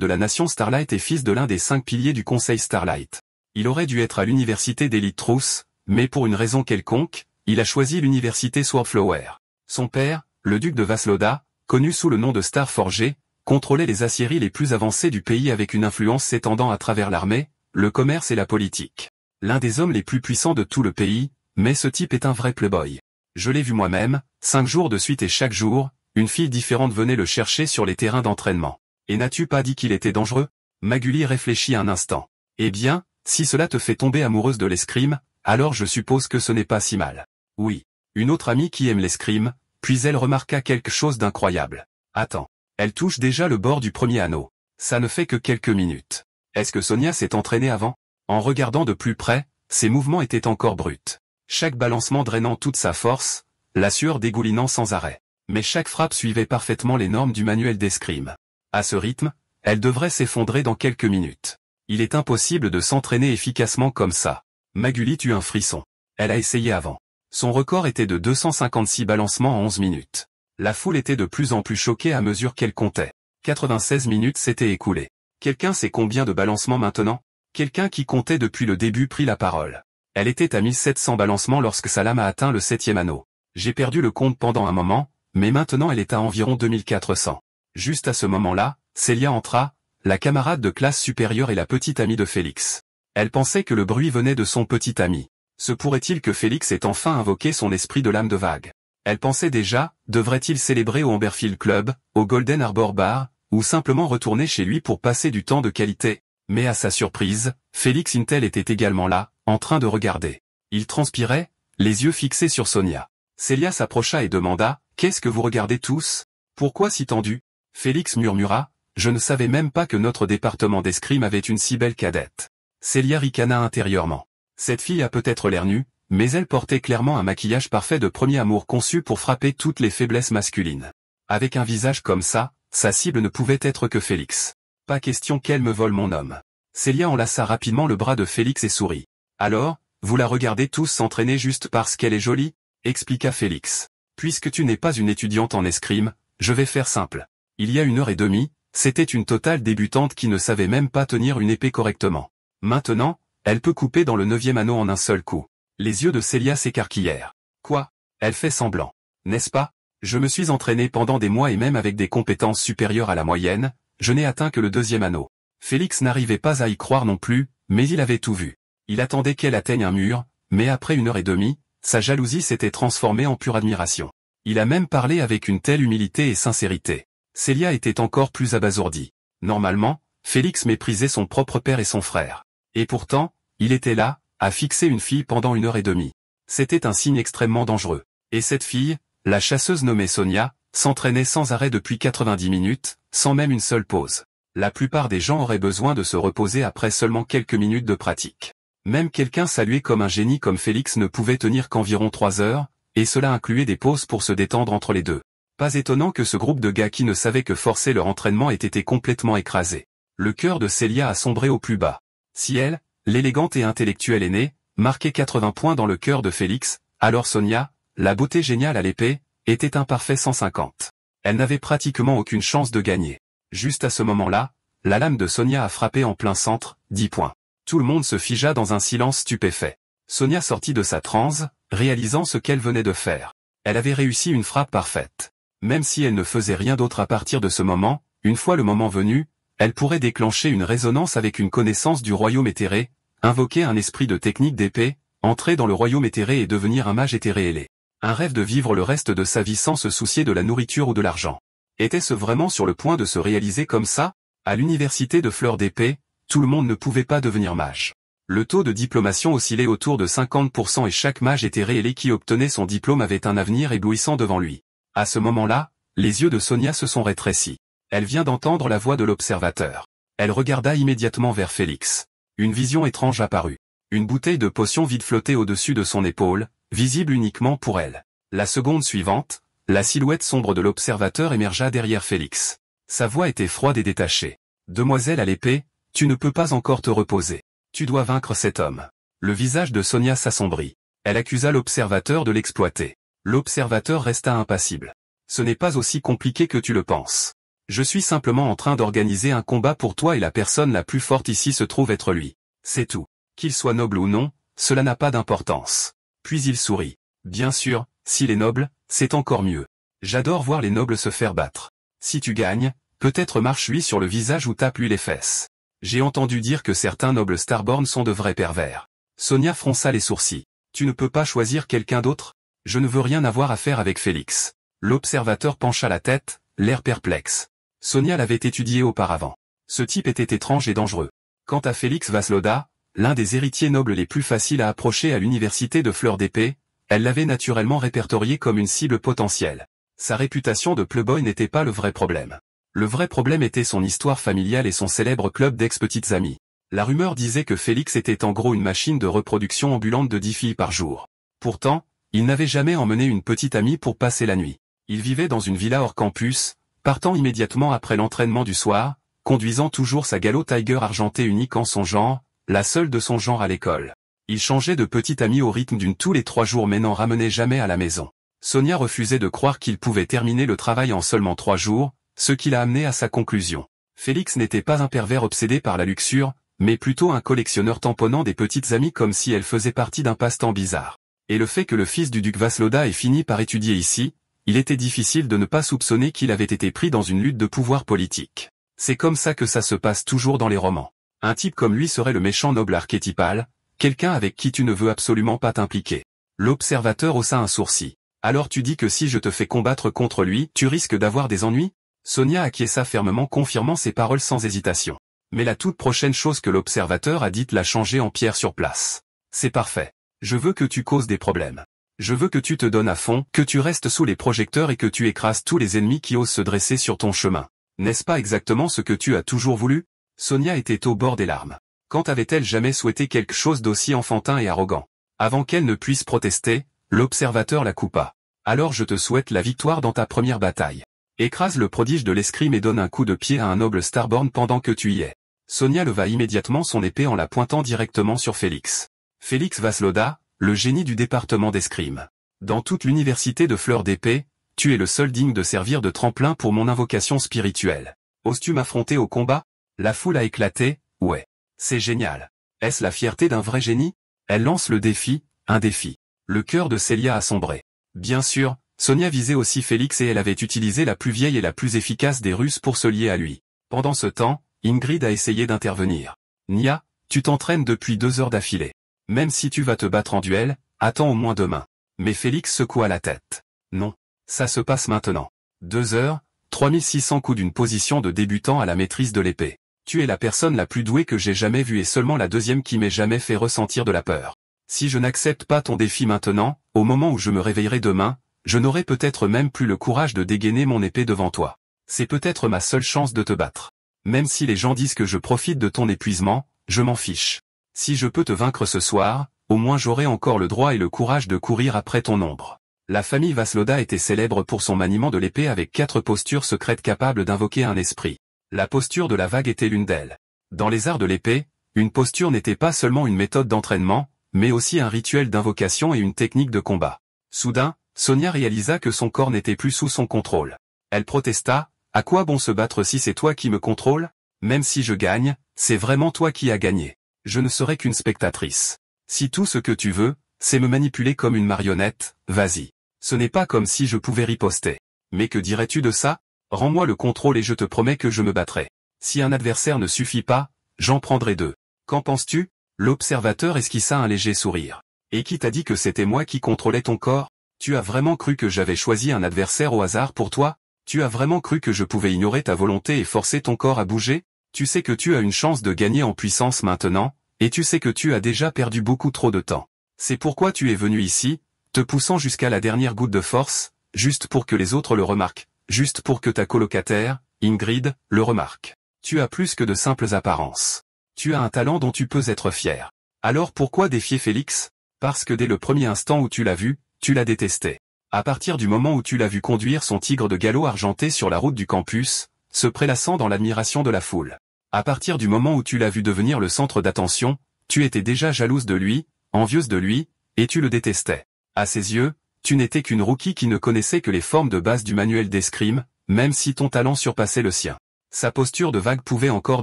de la nation Starlight et fils de l'un des 5 piliers du conseil Starlight. Il aurait dû être à l'université d'Elite Trousse, mais pour une raison quelconque, il a choisi l'université Swordflower. Son père, le duc de Vasloda, connu sous le nom de Star Forgé, contrôlait les aciéries les plus avancées du pays avec une influence s'étendant à travers l'armée, le commerce et la politique. L'un des hommes les plus puissants de tout le pays, mais ce type est un vrai playboy. Je l'ai vu moi-même, 5 jours de suite et chaque jour, une fille différente venait le chercher sur les terrains d'entraînement. Et n'as-tu pas dit qu'il était dangereux ? Maguli réfléchit un instant. Eh bien, si cela te fait tomber amoureuse de l'escrime, alors je suppose que ce n'est pas si mal. Oui, une autre amie qui aime l'escrime, puis elle remarqua quelque chose d'incroyable. Attends, elle touche déjà le bord du premier anneau. Ça ne fait que quelques minutes. Est-ce que Sonia s'est entraînée avant ? En regardant de plus près, ses mouvements étaient encore bruts. Chaque balancement drainant toute sa force, la sueur dégoulinant sans arrêt. Mais chaque frappe suivait parfaitement les normes du manuel d'escrime. À ce rythme, elle devrait s'effondrer dans quelques minutes. Il est impossible de s'entraîner efficacement comme ça. Maguli eut un frisson. Elle a essayé avant. Son record était de 256 balancements en 11 minutes. La foule était de plus en plus choquée à mesure qu'elle comptait. 96 minutes s'étaient écoulées. Quelqu'un sait combien de balancements maintenant ? Quelqu'un qui comptait depuis le début prit la parole. Elle était à 1700 balancements lorsque sa lame a atteint le 7e anneau. J'ai perdu le compte pendant un moment, mais maintenant elle est à environ 2400. Juste à ce moment-là, Célia entra, la camarade de classe supérieure et la petite amie de Félix. Elle pensait que le bruit venait de son petit ami. Se pourrait-il que Félix ait enfin invoqué son esprit de l'âme de vague ? Elle pensait déjà, devrait-il célébrer au Amberfield Club, au Golden Arbor Bar, ou simplement retourner chez lui pour passer du temps de qualité ? Mais à sa surprise, Félix Intel était également là, en train de regarder. Il transpirait, les yeux fixés sur Sonia. Célia s'approcha et demanda, « Qu'est-ce que vous regardez tous ? Pourquoi si tendu ?» Félix murmura, « Je ne savais même pas que notre département d'escrime avait une si belle cadette. » Célia ricana intérieurement. Cette fille a peut-être l'air nue, mais elle portait clairement un maquillage parfait de premier amour conçu pour frapper toutes les faiblesses masculines. Avec un visage comme ça, sa cible ne pouvait être que Félix. Pas question qu'elle me vole mon homme. Célia enlaça rapidement le bras de Félix et sourit. Alors, vous la regardez tous s'entraîner juste parce qu'elle est jolie, expliqua Félix. Puisque tu n'es pas une étudiante en escrime, je vais faire simple. Il y a 1 heure et demie, c'était une totale débutante qui ne savait même pas tenir une épée correctement. Maintenant, elle peut couper dans le 9e anneau en un seul coup. Les yeux de Célia s'écarquillèrent. Quoi? Elle fait semblant. N'est-ce pas? Je me suis entraîné pendant des mois et même avec des compétences supérieures à la moyenne, je n'ai atteint que le 2e anneau. Félix n'arrivait pas à y croire non plus, mais il avait tout vu. Il attendait qu'elle atteigne un mur, mais après 1 heure et demie, sa jalousie s'était transformée en pure admiration. Il a même parlé avec une telle humilité et sincérité. Célia était encore plus abasourdie. Normalement, Félix méprisait son propre père et son frère. Et pourtant, il était là, à fixer une fille pendant 1 heure et demie. C'était un signe extrêmement dangereux. Et cette fille, la chasseuse nommée Sonia, s'entraînait sans arrêt depuis 90 minutes, sans même une seule pause. La plupart des gens auraient besoin de se reposer après seulement quelques minutes de pratique. Même quelqu'un salué comme un génie comme Félix ne pouvait tenir qu'environ 3 heures, et cela incluait des pauses pour se détendre entre les deux. Pas étonnant que ce groupe de gars qui ne savaient que forcer leur entraînement ait été complètement écrasé. Le cœur de Célia a sombré au plus bas. Si elle, l'élégante et intellectuelle aînée, marquait 80 points dans le cœur de Félix, alors Sonia, la beauté géniale à l'épée, était un parfait 150. Elle n'avait pratiquement aucune chance de gagner. Juste à ce moment-là, la lame de Sonia a frappé en plein centre, 10 points. Tout le monde se figea dans un silence stupéfait. Sonia sortit de sa transe, réalisant ce qu'elle venait de faire. Elle avait réussi une frappe parfaite. Même si elle ne faisait rien d'autre à partir de ce moment, une fois le moment venu, elle pourrait déclencher une résonance avec une connaissance du royaume éthéré, invoquer un esprit de technique d'épée, entrer dans le royaume éthéré et devenir un mage éthéré ailé. Un rêve de vivre le reste de sa vie sans se soucier de la nourriture ou de l'argent. Était-ce vraiment sur le point de se réaliser comme ça? À l'université de Fleur d'Épée, tout le monde ne pouvait pas devenir mage. Le taux de diplomation oscillait autour de 50% et chaque mage éthéré ailé qui obtenait son diplôme avait un avenir éblouissant devant lui. À ce moment-là, les yeux de Sonia se sont rétrécis. Elle vient d'entendre la voix de l'observateur. Elle regarda immédiatement vers Félix. Une vision étrange apparut. Une bouteille de potion vide flottait au-dessus de son épaule, visible uniquement pour elle. La seconde suivante, la silhouette sombre de l'observateur émergea derrière Félix. Sa voix était froide et détachée. « Demoiselle à l'épée, tu ne peux pas encore te reposer. Tu dois vaincre cet homme. » Le visage de Sonia s'assombrit. Elle accusa l'observateur de l'exploiter. L'observateur resta impassible. « Ce n'est pas aussi compliqué que tu le penses. Je suis simplement en train d'organiser un combat pour toi et la personne la plus forte ici se trouve être lui. C'est tout. Qu'il soit noble ou non, cela n'a pas d'importance. » Puis il sourit. « Bien sûr, s'il est noble, c'est encore mieux. J'adore voir les nobles se faire battre. Si tu gagnes, peut-être marche-lui sur le visage ou tape-lui les fesses. J'ai entendu dire que certains nobles Starborn sont de vrais pervers. » Sonia fronça les sourcils. « Tu ne peux pas choisir quelqu'un d'autre? Je ne veux rien avoir à faire avec Félix. » L'observateur pencha la tête, l'air perplexe. Sonia l'avait étudié auparavant. Ce type était étrange et dangereux. Quant à Félix Vasloda, l'un des héritiers nobles les plus faciles à approcher à l'université de Fleur d'Épée, elle l'avait naturellement répertorié comme une cible potentielle. Sa réputation de playboy n'était pas le vrai problème. Le vrai problème était son histoire familiale et son célèbre club d'ex-petites amies. La rumeur disait que Félix était en gros une machine de reproduction ambulante de 10 filles par jour. Pourtant, il n'avait jamais emmené une petite amie pour passer la nuit. Il vivait dans une villa hors campus, partant immédiatement après l'entraînement du soir, conduisant toujours sa Gallo Tiger argentée unique en son genre, la seule de son genre à l'école. Il changeait de petite amie au rythme d'une tous les 3 jours mais n'en ramenait jamais à la maison. Sonia refusait de croire qu'il pouvait terminer le travail en seulement 3 jours, ce qui l'a amené à sa conclusion. Félix n'était pas un pervers obsédé par la luxure, mais plutôt un collectionneur tamponnant des petites amies comme si elles faisaient partie d'un passe-temps bizarre. Et le fait que le fils du duc Vasloda ait fini par étudier ici, il était difficile de ne pas soupçonner qu'il avait été pris dans une lutte de pouvoir politique. C'est comme ça que ça se passe toujours dans les romans. Un type comme lui serait le méchant noble archétypal, quelqu'un avec qui tu ne veux absolument pas t'impliquer. L'observateur haussa un sourcil. Alors tu dis que si je te fais combattre contre lui, tu risques d'avoir des ennuis? Sonia acquiesça fermement confirmant ses paroles sans hésitation. Mais la toute prochaine chose que l'observateur a dite l'a changé en pierre sur place. C'est parfait. Je veux que tu causes des problèmes. Je veux que tu te donnes à fond, que tu restes sous les projecteurs et que tu écrases tous les ennemis qui osent se dresser sur ton chemin. N'est-ce pas exactement ce que tu as toujours voulu? Sonia était au bord des larmes. Quand avait-elle jamais souhaité quelque chose d'aussi enfantin et arrogant? Avant qu'elle ne puisse protester, l'observateur la coupa. Alors je te souhaite la victoire dans ta première bataille. Écrase le prodige de l'escrime et donne un coup de pied à un noble Starborn pendant que tu y es. Sonia leva immédiatement son épée en la pointant directement sur Félix. Félix Vasloda, le génie du département d'escrime. Dans toute l'université de fleurs d'épée, tu es le seul digne de servir de tremplin pour mon invocation spirituelle. Oses-tu m'affronter au combat? La foule a éclaté, ouais. C'est génial. Est-ce la fierté d'un vrai génie? Elle lance le défi, un défi. Le cœur de Célia a sombré. Bien sûr, Sonia visait aussi Félix et elle avait utilisé la plus vieille et la plus efficace des ruses pour se lier à lui. Pendant ce temps, Ingrid a essayé d'intervenir. Nia, tu t'entraînes depuis 2 heures d'affilée. Même si tu vas te battre en duel, attends au moins demain. Mais Félix secoua la tête. Non. Ça se passe maintenant. 2 heures, 3600 coups d'une position de débutant à la maîtrise de l'épée. Tu es la personne la plus douée que j'ai jamais vue et seulement la deuxième qui m'ait jamais fait ressentir de la peur. Si je n'accepte pas ton défi maintenant, au moment où je me réveillerai demain, je n'aurai peut-être même plus le courage de dégainer mon épée devant toi. C'est peut-être ma seule chance de te battre. Même si les gens disent que je profite de ton épuisement, je m'en fiche. Si je peux te vaincre ce soir, au moins j'aurai encore le droit et le courage de courir après ton ombre. La famille Vasloda était célèbre pour son maniement de l'épée avec 4 postures secrètes capables d'invoquer un esprit. La posture de la vague était l'une d'elles. Dans les arts de l'épée, une posture n'était pas seulement une méthode d'entraînement, mais aussi un rituel d'invocation et une technique de combat. Soudain, Sonia réalisa que son corps n'était plus sous son contrôle. Elle protesta, « À quoi bon se battre si c'est toi qui me contrôles? Même si je gagne, c'est vraiment toi qui as gagné. Je ne serai qu'une spectatrice. Si tout ce que tu veux, c'est me manipuler comme une marionnette, vas-y. Ce n'est pas comme si je pouvais riposter. Mais que dirais-tu de ça? Rends-moi le contrôle et je te promets que je me battrai. Si un adversaire ne suffit pas, j'en prendrai 2. Qu'en penses-tu? » L'observateur esquissa un léger sourire. « Et qui t'a dit que c'était moi qui contrôlais ton corps? Tu as vraiment cru que j'avais choisi un adversaire au hasard pour toi? Tu as vraiment cru que je pouvais ignorer ta volonté et forcer ton corps à bouger? Tu sais que tu as une chance de gagner en puissance maintenant, et tu sais que tu as déjà perdu beaucoup trop de temps. C'est pourquoi tu es venu ici, te poussant jusqu'à la dernière goutte de force, juste pour que les autres le remarquent, juste pour que ta colocataire, Ingrid, le remarque. Tu as plus que de simples apparences. Tu as un talent dont tu peux être fier. Alors pourquoi défier Félix? Parce que dès le premier instant où tu l'as vu, tu l'as détesté. À partir du moment où tu l'as vu conduire son tigre de galop argenté sur la route du campus, se prélassant dans l'admiration de la foule. À partir du moment où tu l'as vu devenir le centre d'attention, tu étais déjà jalouse de lui, envieuse de lui, et tu le détestais. À ses yeux, tu n'étais qu'une rookie qui ne connaissait que les formes de base du manuel d'escrime, même si ton talent surpassait le sien. Sa posture de vague pouvait encore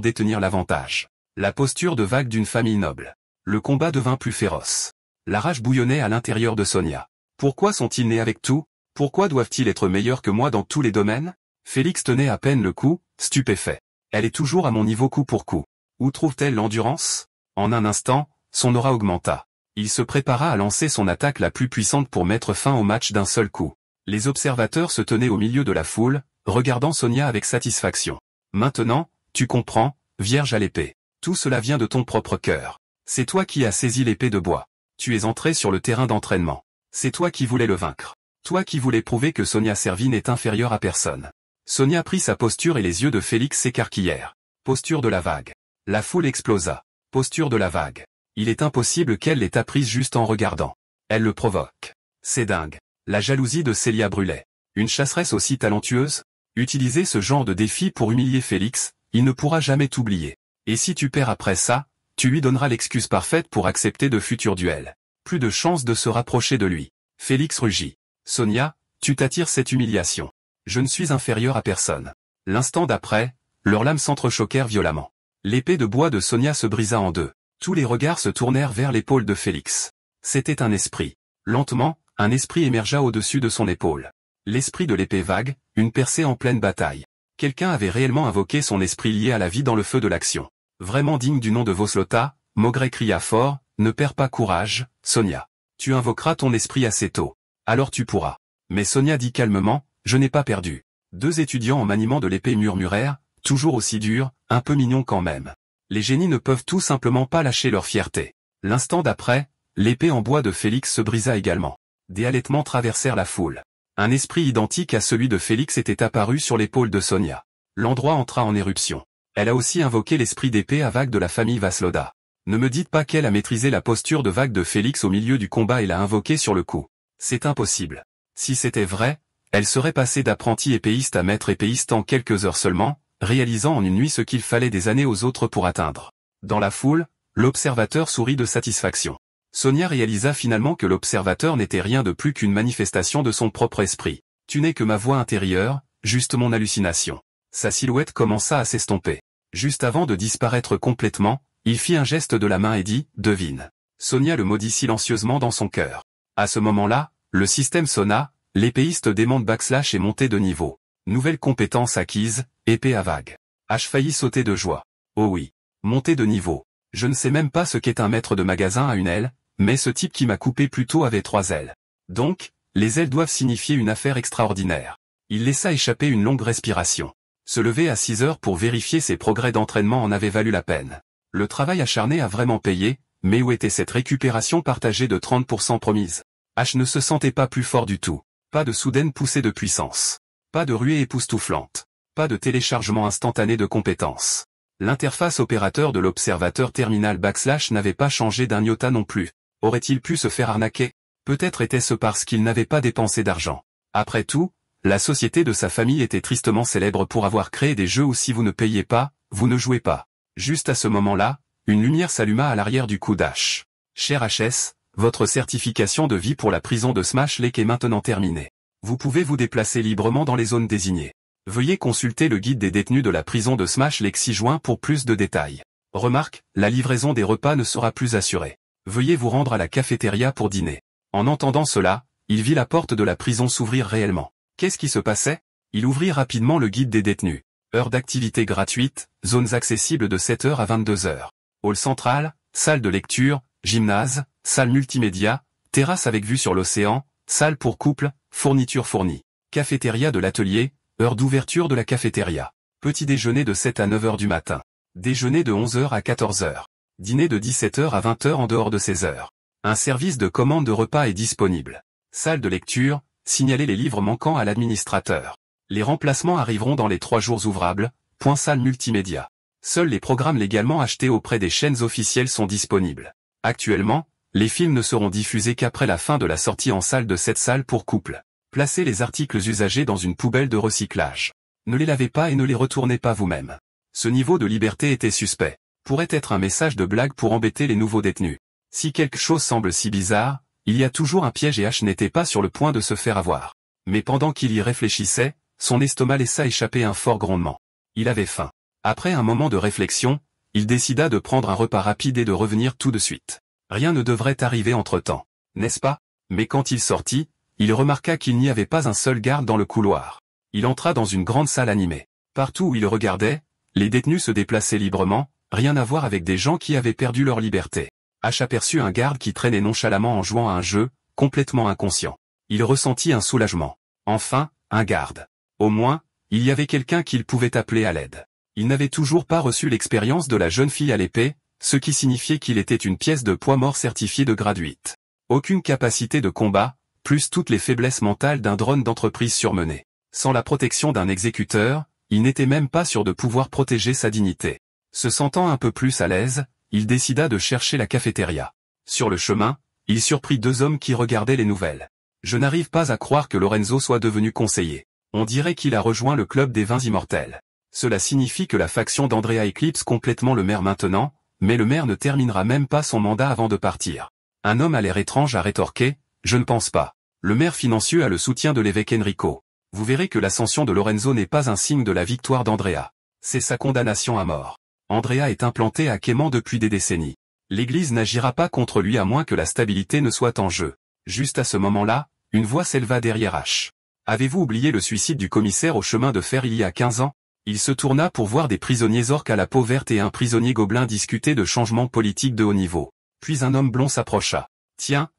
détenir l'avantage. La posture de vague d'une famille noble. Le combat devint plus féroce. La rage bouillonnait à l'intérieur de Sonia. Pourquoi sont-ils nés avec tout? Pourquoi doivent-ils être meilleurs que moi dans tous les domaines? Félix tenait à peine le coup, stupéfait. Elle est toujours à mon niveau coup pour coup. Où trouve-t-elle l'endurance? En un instant, son aura augmenta. Il se prépara à lancer son attaque la plus puissante pour mettre fin au match d'un seul coup. Les observateurs se tenaient au milieu de la foule, regardant Sonia avec satisfaction. Maintenant, tu comprends, vierge à l'épée. Tout cela vient de ton propre cœur. C'est toi qui as saisi l'épée de bois. Tu es entré sur le terrain d'entraînement. C'est toi qui voulais le vaincre. Toi qui voulais prouver que Sonia Servin est inférieure à personne. Sonia prit sa posture et les yeux de Félix s'écarquillèrent. Posture de la vague. La foule explosa. Posture de la vague. Il est impossible qu'elle l'ait apprise juste en regardant. Elle le provoque. C'est dingue. La jalousie de Célia brûlait. Une chasseresse aussi talentueuse? Utiliser ce genre de défi pour humilier Félix, il ne pourra jamais t'oublier. Et si tu perds après ça, tu lui donneras l'excuse parfaite pour accepter de futurs duels. Plus de chance de se rapprocher de lui. Félix rugit. Sonia, tu t'attires cette humiliation. Je ne suis inférieur à personne. L'instant d'après, leurs lames s'entrechoquèrent violemment. L'épée de bois de Sonia se brisa en deux. Tous les regards se tournèrent vers l'épaule de Félix. C'était un esprit. Lentement, un esprit émergea au-dessus de son épaule. L'esprit de l'épée vague, une percée en pleine bataille. Quelqu'un avait réellement invoqué son esprit lié à la vie dans le feu de l'action. Vraiment digne du nom de Voslota, Maugret cria fort, ne perds pas courage, Sonia. Tu invoqueras ton esprit assez tôt. Alors tu pourras. Mais Sonia dit calmement, je n'ai pas perdu. 2 étudiants en maniement de l'épée murmurèrent, toujours aussi dur, un peu mignon quand même. Les génies ne peuvent tout simplement pas lâcher leur fierté. L'instant d'après, l'épée en bois de Félix se brisa également. Des halètements traversèrent la foule. Un esprit identique à celui de Félix était apparu sur l'épaule de Sonia. L'endroit entra en éruption. Elle a aussi invoqué l'esprit d'épée à vague de la famille Vasloda. Ne me dites pas qu'elle a maîtrisé la posture de vague de Félix au milieu du combat et l'a invoqué sur le coup. C'est impossible. Si c'était vrai, Elle serait passée d'apprenti épéiste à maître épéiste en quelques heures seulement, réalisant en une nuit ce qu'il fallait des années aux autres pour atteindre. Dans la foule, l'observateur sourit de satisfaction. Sonia réalisa finalement que l'observateur n'était rien de plus qu'une manifestation de son propre esprit. Tu n'es que ma voix intérieure, juste mon hallucination. Sa silhouette commença à s'estomper. Juste avant de disparaître complètement, il fit un geste de la main et dit « Devine ». Sonia le maudit silencieusement dans son cœur. À ce moment-là, le système sonna, l'épéiste démonte / est monté de niveau. Nouvelle compétence acquise, épée à vague. H failli sauter de joie. Oh oui, monter de niveau. Je ne sais même pas ce qu'est un maître de magasin à une aile, mais ce type qui m'a coupé plus tôt avait 3 ailes. Donc, les ailes doivent signifier une affaire extraordinaire. Il laissa échapper une longue respiration. Se lever à 6 heures pour vérifier ses progrès d'entraînement en avait valu la peine. Le travail acharné a vraiment payé, mais où était cette récupération partagée de 30% promise? H ne se sentait pas plus fort du tout. Pas de soudaine poussée de puissance. Pas de ruée époustouflante. Pas de téléchargement instantané de compétences. L'interface opérateur de l'observateur terminal / n'avait pas changé d'un iota non plus. Aurait-il pu se faire arnaquer? Peut-être était-ce parce qu'il n'avait pas dépensé d'argent. Après tout, la société de sa famille était tristement célèbre pour avoir créé des jeux où si vous ne payez pas, vous ne jouez pas. Juste à ce moment-là, une lumière s'alluma à l'arrière du cou d'H. Cher HS, votre certification de vie pour la prison de Smash Lake est maintenant terminée. Vous pouvez vous déplacer librement dans les zones désignées. Veuillez consulter le guide des détenus de la prison de Smash Lake 6 juin pour plus de détails. Remarque, la livraison des repas ne sera plus assurée. Veuillez vous rendre à la cafétéria pour dîner. En entendant cela, il vit la porte de la prison s'ouvrir réellement. Qu'est-ce qui se passait? Il ouvrit rapidement le guide des détenus. Heures d'activité gratuite, zones accessibles de 7h à 22h. Hall central, salle de lecture, gymnase, salle multimédia, terrasse avec vue sur l'océan, salle pour couple, fourniture fournie. Cafétéria de l'atelier, heure d'ouverture de la cafétéria. Petit déjeuner de 7 à 9h du matin. Déjeuner de 11h à 14h. Dîner de 17h à 20h en dehors de ces heures. Un service de commande de repas est disponible. Salle de lecture, signaler les livres manquants à l'administrateur. Les remplacements arriveront dans les 3 jours ouvrables, salle multimédia. Seuls les programmes légalement achetés auprès des chaînes officielles sont disponibles. Actuellement, les films ne seront diffusés qu'après la fin de la sortie en salle de cette salle pour couple. Placez les articles usagés dans une poubelle de recyclage. Ne les lavez pas et ne les retournez pas vous-même. Ce niveau de liberté était suspect. Pourrait être un message de blague pour embêter les nouveaux détenus. Si quelque chose semble si bizarre, il y a toujours un piège et H n'était pas sur le point de se faire avoir. Mais pendant qu'il y réfléchissait, son estomac laissa échapper un fort grondement. Il avait faim. Après un moment de réflexion, il décida de prendre un repas rapide et de revenir tout de suite. Rien ne devrait arriver entre-temps, n'est-ce pas? Mais quand il sortit, il remarqua qu'il n'y avait pas un seul garde dans le couloir. Il entra dans une grande salle animée. Partout où il regardait, les détenus se déplaçaient librement, rien à voir avec des gens qui avaient perdu leur liberté. H aperçut un garde qui traînait nonchalamment en jouant à un jeu, complètement inconscient. Il ressentit un soulagement. Enfin, un garde. Au moins, il y avait quelqu'un qu'il pouvait appeler à l'aide. Il n'avait toujours pas reçu l'expérience de la jeune fille à l'épée, ce qui signifiait qu'il était une pièce de poids mort certifiée de grade 8. Aucune capacité de combat, plus toutes les faiblesses mentales d'un drone d'entreprise surmené. Sans la protection d'un exécuteur, il n'était même pas sûr de pouvoir protéger sa dignité. Se sentant un peu plus à l'aise, il décida de chercher la cafétéria. Sur le chemin, il surprit 2 hommes qui regardaient les nouvelles. Je n'arrive pas à croire que Lorenzo soit devenu conseiller. On dirait qu'il a rejoint le club des vins immortels. Cela signifie que la faction d'Andrea éclipse complètement le maire maintenant, mais le maire ne terminera même pas son mandat avant de partir. Un homme à l'air étrange a rétorqué, « Je ne pense pas. Le maire financieux a le soutien de l'évêque Enrico. Vous verrez que l'ascension de Lorenzo n'est pas un signe de la victoire d'Andrea. C'est sa condamnation à mort. Andrea est implanté à Quément depuis des décennies. L'Église n'agira pas contre lui à moins que la stabilité ne soit en jeu. » Juste à ce moment-là, une voix s'éleva derrière H. « Avez-vous oublié le suicide du commissaire au chemin de fer il y a 15 ans ?» Il se tourna pour voir des prisonniers orques à la peau verte et un prisonnier gobelin discuter de changements politiques de haut niveau. Puis un homme blond s'approcha. « Tiens,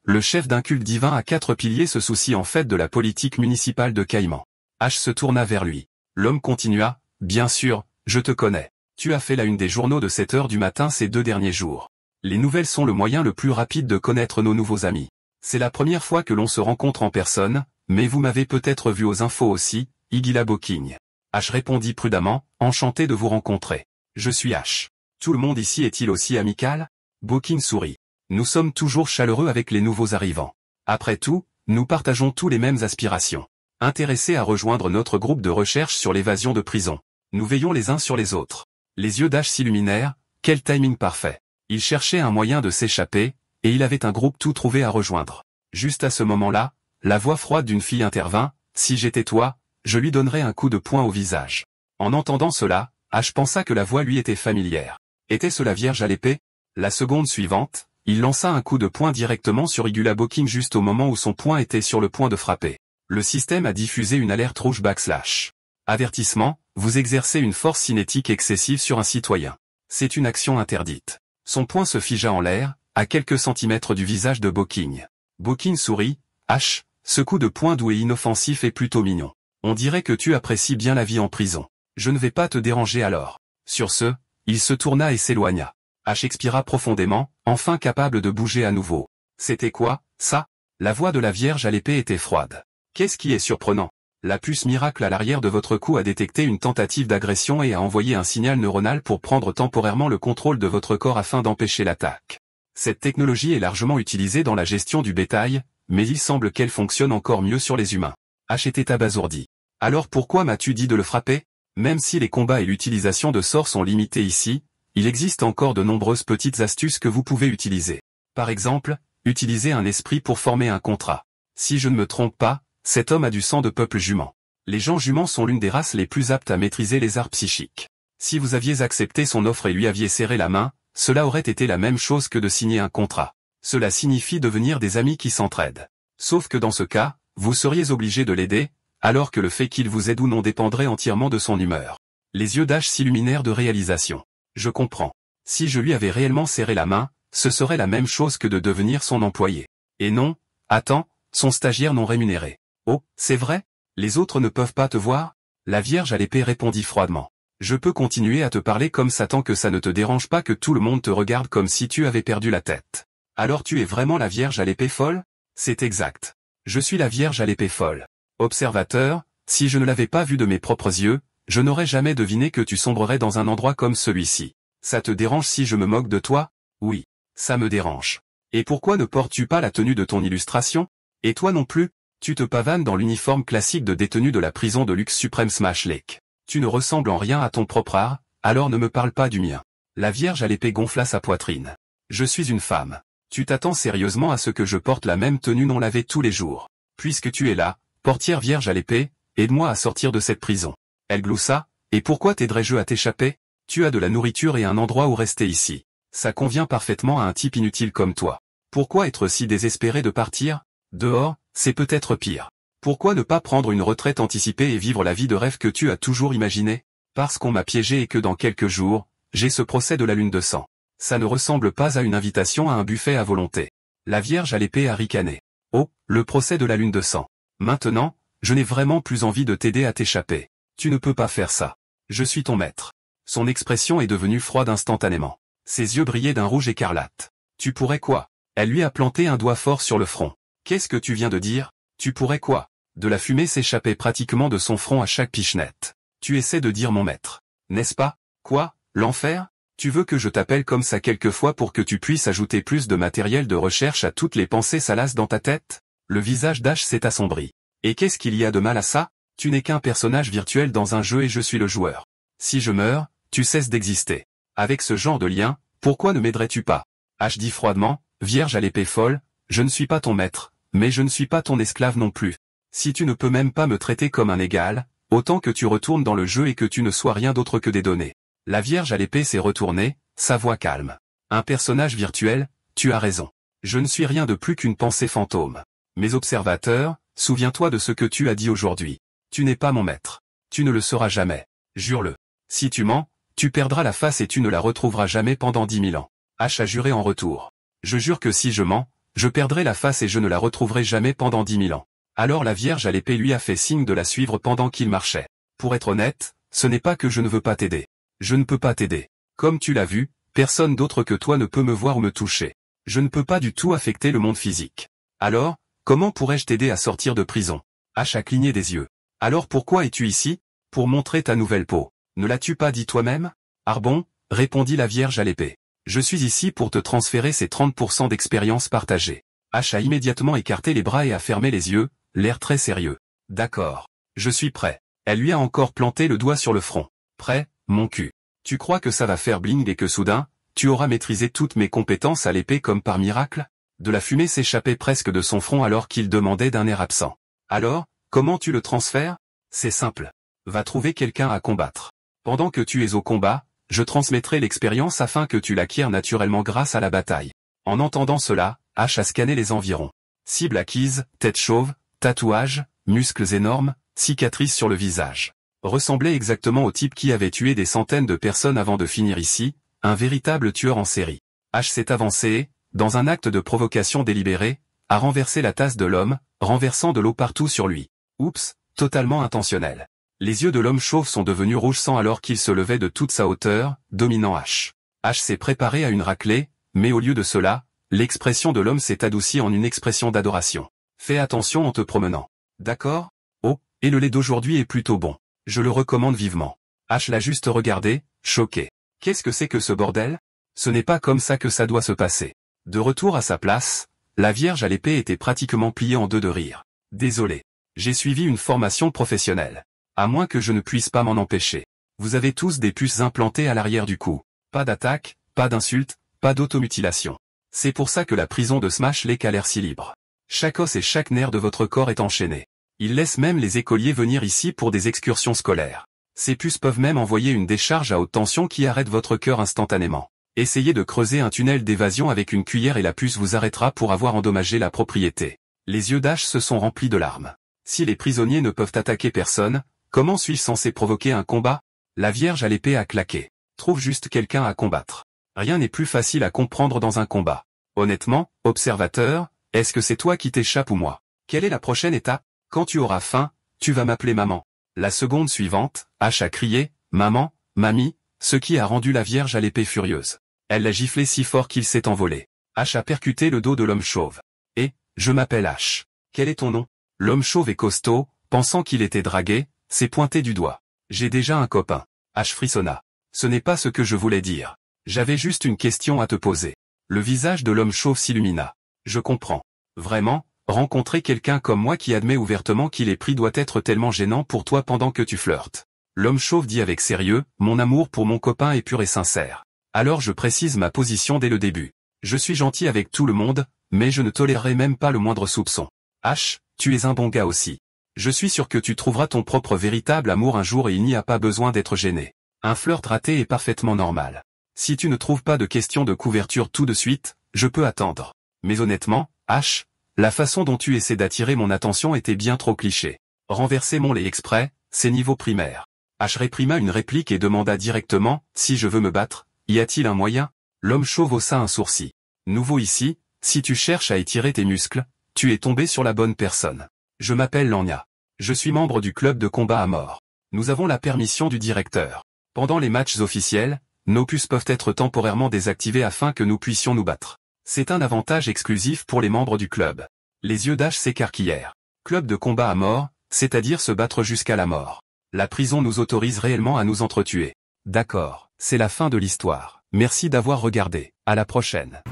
le chef d'un culte divin à 4 piliers se soucie en fait de la politique municipale de Caïman. » H se tourna vers lui. L'homme continua, « Bien sûr, je te connais. Tu as fait la une des journaux de 7 heures du matin ces 2 derniers jours. Les nouvelles sont le moyen le plus rapide de connaître nos nouveaux amis. C'est la première fois que l'on se rencontre en personne, mais vous m'avez peut-être vu aux infos aussi, Igila Boking. » H répondit prudemment, « Enchanté de vous rencontrer. Je suis H. Tout le monde ici est-il aussi amical ?» Boking sourit. « Nous sommes toujours chaleureux avec les nouveaux arrivants. Après tout, nous partageons tous les mêmes aspirations. intéressé à rejoindre notre groupe de recherche sur l'évasion de prison. Nous veillons les uns sur les autres. Les yeux d'Ash s'illuminèrent, quel timing parfait. Il cherchait un moyen de s'échapper, et il avait un groupe tout trouvé à rejoindre. Juste à ce moment-là, la voix froide d'une fille intervint, « Si j'étais toi, je lui donnerais un coup de poing au visage. » En entendant cela, Ash pensa que la voix lui était familière. Était-ce la Vierge à l'épée? La seconde suivante, il lança un coup de poing directement sur Igula Boking juste au moment où son poing était sur le point de frapper. Le système a diffusé une alerte rouge /. Avertissement, vous exercez une force cinétique excessive sur un citoyen. C'est une action interdite. Son poing se figea en l'air, à quelques centimètres du visage de Boking. Boking sourit, H, ce coup de poing doux et inoffensif est plutôt mignon. On dirait que tu apprécies bien la vie en prison. Je ne vais pas te déranger alors. Sur ce, il se tourna et s'éloigna. H expira profondément, enfin capable de bouger à nouveau. C'était quoi, ça? La voix de la Vierge à l'épée était froide. Qu'est-ce qui est surprenant? La puce miracle à l'arrière de votre cou a détecté une tentative d'agression et a envoyé un signal neuronal pour prendre temporairement le contrôle de votre corps afin d'empêcher l'attaque. Cette technologie est largement utilisée dans la gestion du bétail, mais il semble qu'elle fonctionne encore mieux sur les humains. H était abasourdi. Alors pourquoi m'as-tu dit de le frapper? Même si les combats et l'utilisation de sorts sont limités ici, il existe encore de nombreuses petites astuces que vous pouvez utiliser. Par exemple, utiliser un esprit pour former un contrat. Si je ne me trompe pas, cet homme a du sang de peuple jument. Les gens juments sont l'une des races les plus aptes à maîtriser les arts psychiques. Si vous aviez accepté son offre et lui aviez serré la main, cela aurait été la même chose que de signer un contrat. Cela signifie devenir des amis qui s'entraident. Sauf que dans ce cas, vous seriez obligé de l'aider, alors que le fait qu'il vous aide ou non dépendrait entièrement de son humeur. Les yeux d'Ash s'illuminèrent de réalisation. Je comprends. Si je lui avais réellement serré la main, ce serait la même chose que de devenir son employé. Et non, attends, son stagiaire non rémunéré. Oh, c'est vrai? Les autres ne peuvent pas te voir? La Vierge à l'épée répondit froidement. Je peux continuer à te parler comme ça tant que ça ne te dérange pas que tout le monde te regarde comme si tu avais perdu la tête. Alors tu es vraiment la Vierge à l'épée folle? C'est exact. Je suis la Vierge à l'épée folle. Observateur, si je ne l'avais pas vu de mes propres yeux, je n'aurais jamais deviné que tu sombrerais dans un endroit comme celui-ci. Ça te dérange si je me moque de toi? Oui, ça me dérange. Et pourquoi ne portes-tu pas la tenue de ton illustration? Et toi non plus? Tu te pavanes dans l'uniforme classique de détenu de la prison de luxe suprême Smash Lake. Tu ne ressembles en rien à ton propre art, alors ne me parle pas du mien. La Vierge à l'épée gonfla sa poitrine. Je suis une femme. Tu t'attends sérieusement à ce que je porte la même tenue non lavée tous les jours. Puisque tu es là, portière Vierge à l'épée, aide-moi à sortir de cette prison. Elle gloussa, et pourquoi t'aiderais-je à t'échapper? Tu as de la nourriture et un endroit où rester ici. Ça convient parfaitement à un type inutile comme toi. Pourquoi être si désespéré de partir? Dehors, c'est peut-être pire. Pourquoi ne pas prendre une retraite anticipée et vivre la vie de rêve que tu as toujours imaginée? Parce qu'on m'a piégé et que dans quelques jours, j'ai ce procès de la lune de sang. Ça ne ressemble pas à une invitation à un buffet à volonté. La Vierge à l'épée a ricané. Oh, le procès de la lune de sang. Maintenant, je n'ai vraiment plus envie de t'aider à t'échapper. Tu ne peux pas faire ça. Je suis ton maître. Son expression est devenue froide instantanément. Ses yeux brillaient d'un rouge écarlate. Tu pourrais quoi? Elle lui a planté un doigt fort sur le front. Qu'est-ce que tu viens de dire? Tu pourrais quoi? De la fumée s'échappait pratiquement de son front à chaque pichenette. Tu essaies de dire mon maître. N'est-ce pas? Quoi? L'enfer? Tu veux que je t'appelle comme ça quelquefois pour que tu puisses ajouter plus de matériel de recherche à toutes les pensées salaces dans ta tête? Le visage d'Ash s'est assombri. Et qu'est-ce qu'il y a de mal à ça? Tu n'es qu'un personnage virtuel dans un jeu et je suis le joueur. Si je meurs, tu cesses d'exister. Avec ce genre de lien, pourquoi ne m'aiderais-tu pas? Ash dit froidement, Vierge à l'épée folle, je ne suis pas ton maître, mais je ne suis pas ton esclave non plus. Si tu ne peux même pas me traiter comme un égal, autant que tu retournes dans le jeu et que tu ne sois rien d'autre que des données. La Vierge à l'épée s'est retournée, sa voix calme. Un personnage virtuel, tu as raison. Je ne suis rien de plus qu'une pensée fantôme. Mes observateurs, souviens-toi de ce que tu as dit aujourd'hui. Tu n'es pas mon maître. Tu ne le seras jamais. Jure-le. Si tu mens, tu perdras la face et tu ne la retrouveras jamais pendant 10 000 ans. H a juré en retour. Je jure que si je mens, je perdrai la face et je ne la retrouverai jamais pendant 10 000 ans. Alors la Vierge à l'épée lui a fait signe de la suivre pendant qu'il marchait. Pour être honnête, ce n'est pas que je ne veux pas t'aider. Je ne peux pas t'aider. Comme tu l'as vu, personne d'autre que toi ne peut me voir ou me toucher. Je ne peux pas du tout affecter le monde physique. Alors, comment pourrais-je t'aider à sortir de prison? H a cligné des yeux. Alors pourquoi es-tu ici? Pour montrer ta nouvelle peau. Ne l'as-tu pas dit toi-même? Ah bon, répondit la Vierge à l'épée. Je suis ici pour te transférer ces 30% d'expérience partagée. H a immédiatement écarté les bras et a fermé les yeux, l'air très sérieux. D'accord. Je suis prêt. Elle lui a encore planté le doigt sur le front. Prêt, mon cul. Tu crois que ça va faire bling et que soudain, tu auras maîtrisé toutes mes compétences à l'épée comme par miracle? De la fumée s'échappait presque de son front alors qu'il demandait d'un air absent. Alors, comment tu le transfères? C'est simple. Va trouver quelqu'un à combattre. Pendant que tu es au combat, je transmettrai l'expérience afin que tu l'acquières naturellement grâce à la bataille. En entendant cela, Ash a scanné les environs. Cible acquise, tête chauve, tatouage, muscles énormes, cicatrices sur le visage. Ressemblait exactement au type qui avait tué des centaines de personnes avant de finir ici, un véritable tueur en série. Ash s'est avancé et, dans un acte de provocation délibérée, a renversé la tasse de l'homme, renversant de l'eau partout sur lui. Oups, totalement intentionnel. Les yeux de l'homme chauve sont devenus rouge sang alors qu'il se levait de toute sa hauteur, dominant Ash. Ash s'est préparé à une raclée, mais au lieu de cela, l'expression de l'homme s'est adoucie en une expression d'adoration. Fais attention en te promenant. D'accord? Oh, et le lait d'aujourd'hui est plutôt bon. Je le recommande vivement. Ash l'a juste regardé, choqué. Qu'est-ce que c'est que ce bordel? Ce n'est pas comme ça que ça doit se passer. De retour à sa place, la Vierge à l'épée était pratiquement pliée en deux de rire. Désolé. J'ai suivi une formation professionnelle. À moins que je ne puisse pas m'en empêcher. Vous avez tous des puces implantées à l'arrière du cou. Pas d'attaque, pas d'insulte, pas d'automutilation. C'est pour ça que la prison de Smash Lake a l'air si libre. Chaque os et chaque nerf de votre corps est enchaîné. Il laisse même les écoliers venir ici pour des excursions scolaires. Ces puces peuvent même envoyer une décharge à haute tension qui arrête votre cœur instantanément. Essayez de creuser un tunnel d'évasion avec une cuillère et la puce vous arrêtera pour avoir endommagé la propriété. Les yeux d'Ash se sont remplis de larmes. Si les prisonniers ne peuvent attaquer personne, comment suis-je censé provoquer un combat? La Vierge à l'épée a claqué. Trouve juste quelqu'un à combattre. Rien n'est plus facile à comprendre dans un combat. Honnêtement, observateur, est-ce que c'est toi qui t'échappes ou moi? Quelle est la prochaine étape? Quand tu auras faim, tu vas m'appeler maman. La seconde suivante, Ash a crié, maman, mamie, ce qui a rendu la Vierge à l'épée furieuse. Elle l'a giflé si fort qu'il s'est envolé. Ash a percuté le dos de l'homme chauve. Et, je m'appelle Ash. Quel est ton nom? L'homme chauve est costaud, pensant qu'il était dragué, s'est pointé du doigt. J'ai déjà un copain. Ash frissonna. Ce n'est pas ce que je voulais dire. J'avais juste une question à te poser. Le visage de l'homme chauve s'illumina. Je comprends. Vraiment, rencontrer quelqu'un comme moi qui admet ouvertement qu'il est pris doit être tellement gênant pour toi pendant que tu flirtes. L'homme chauve dit avec sérieux, mon amour pour mon copain est pur et sincère. Alors je précise ma position dès le début. Je suis gentil avec tout le monde, mais je ne tolérerai même pas le moindre soupçon. Ash, tu es un bon gars aussi. Je suis sûr que tu trouveras ton propre véritable amour un jour et il n'y a pas besoin d'être gêné. Un flirt raté est parfaitement normal. Si tu ne trouves pas de question de couverture tout de suite, je peux attendre. Mais honnêtement, Ash, la façon dont tu essaies d'attirer mon attention était bien trop cliché. Renverser mon lait exprès, c'est niveau primaire. Ash réprima une réplique et demanda directement, si je veux me battre, y a-t-il un moyen? L'homme chauve haussa un sourcil. Nouveau ici, si tu cherches à étirer tes muscles, tu es tombé sur la bonne personne. Je m'appelle Lanya. Je suis membre du club de combat à mort. Nous avons la permission du directeur. Pendant les matchs officiels, nos puces peuvent être temporairement désactivées afin que nous puissions nous battre. C'est un avantage exclusif pour les membres du club. Les yeux d'Ash s'écarquillèrent. Club de combat à mort, c'est-à-dire se battre jusqu'à la mort. La prison nous autorise réellement à nous entretuer. D'accord, c'est la fin de l'histoire. Merci d'avoir regardé. À la prochaine.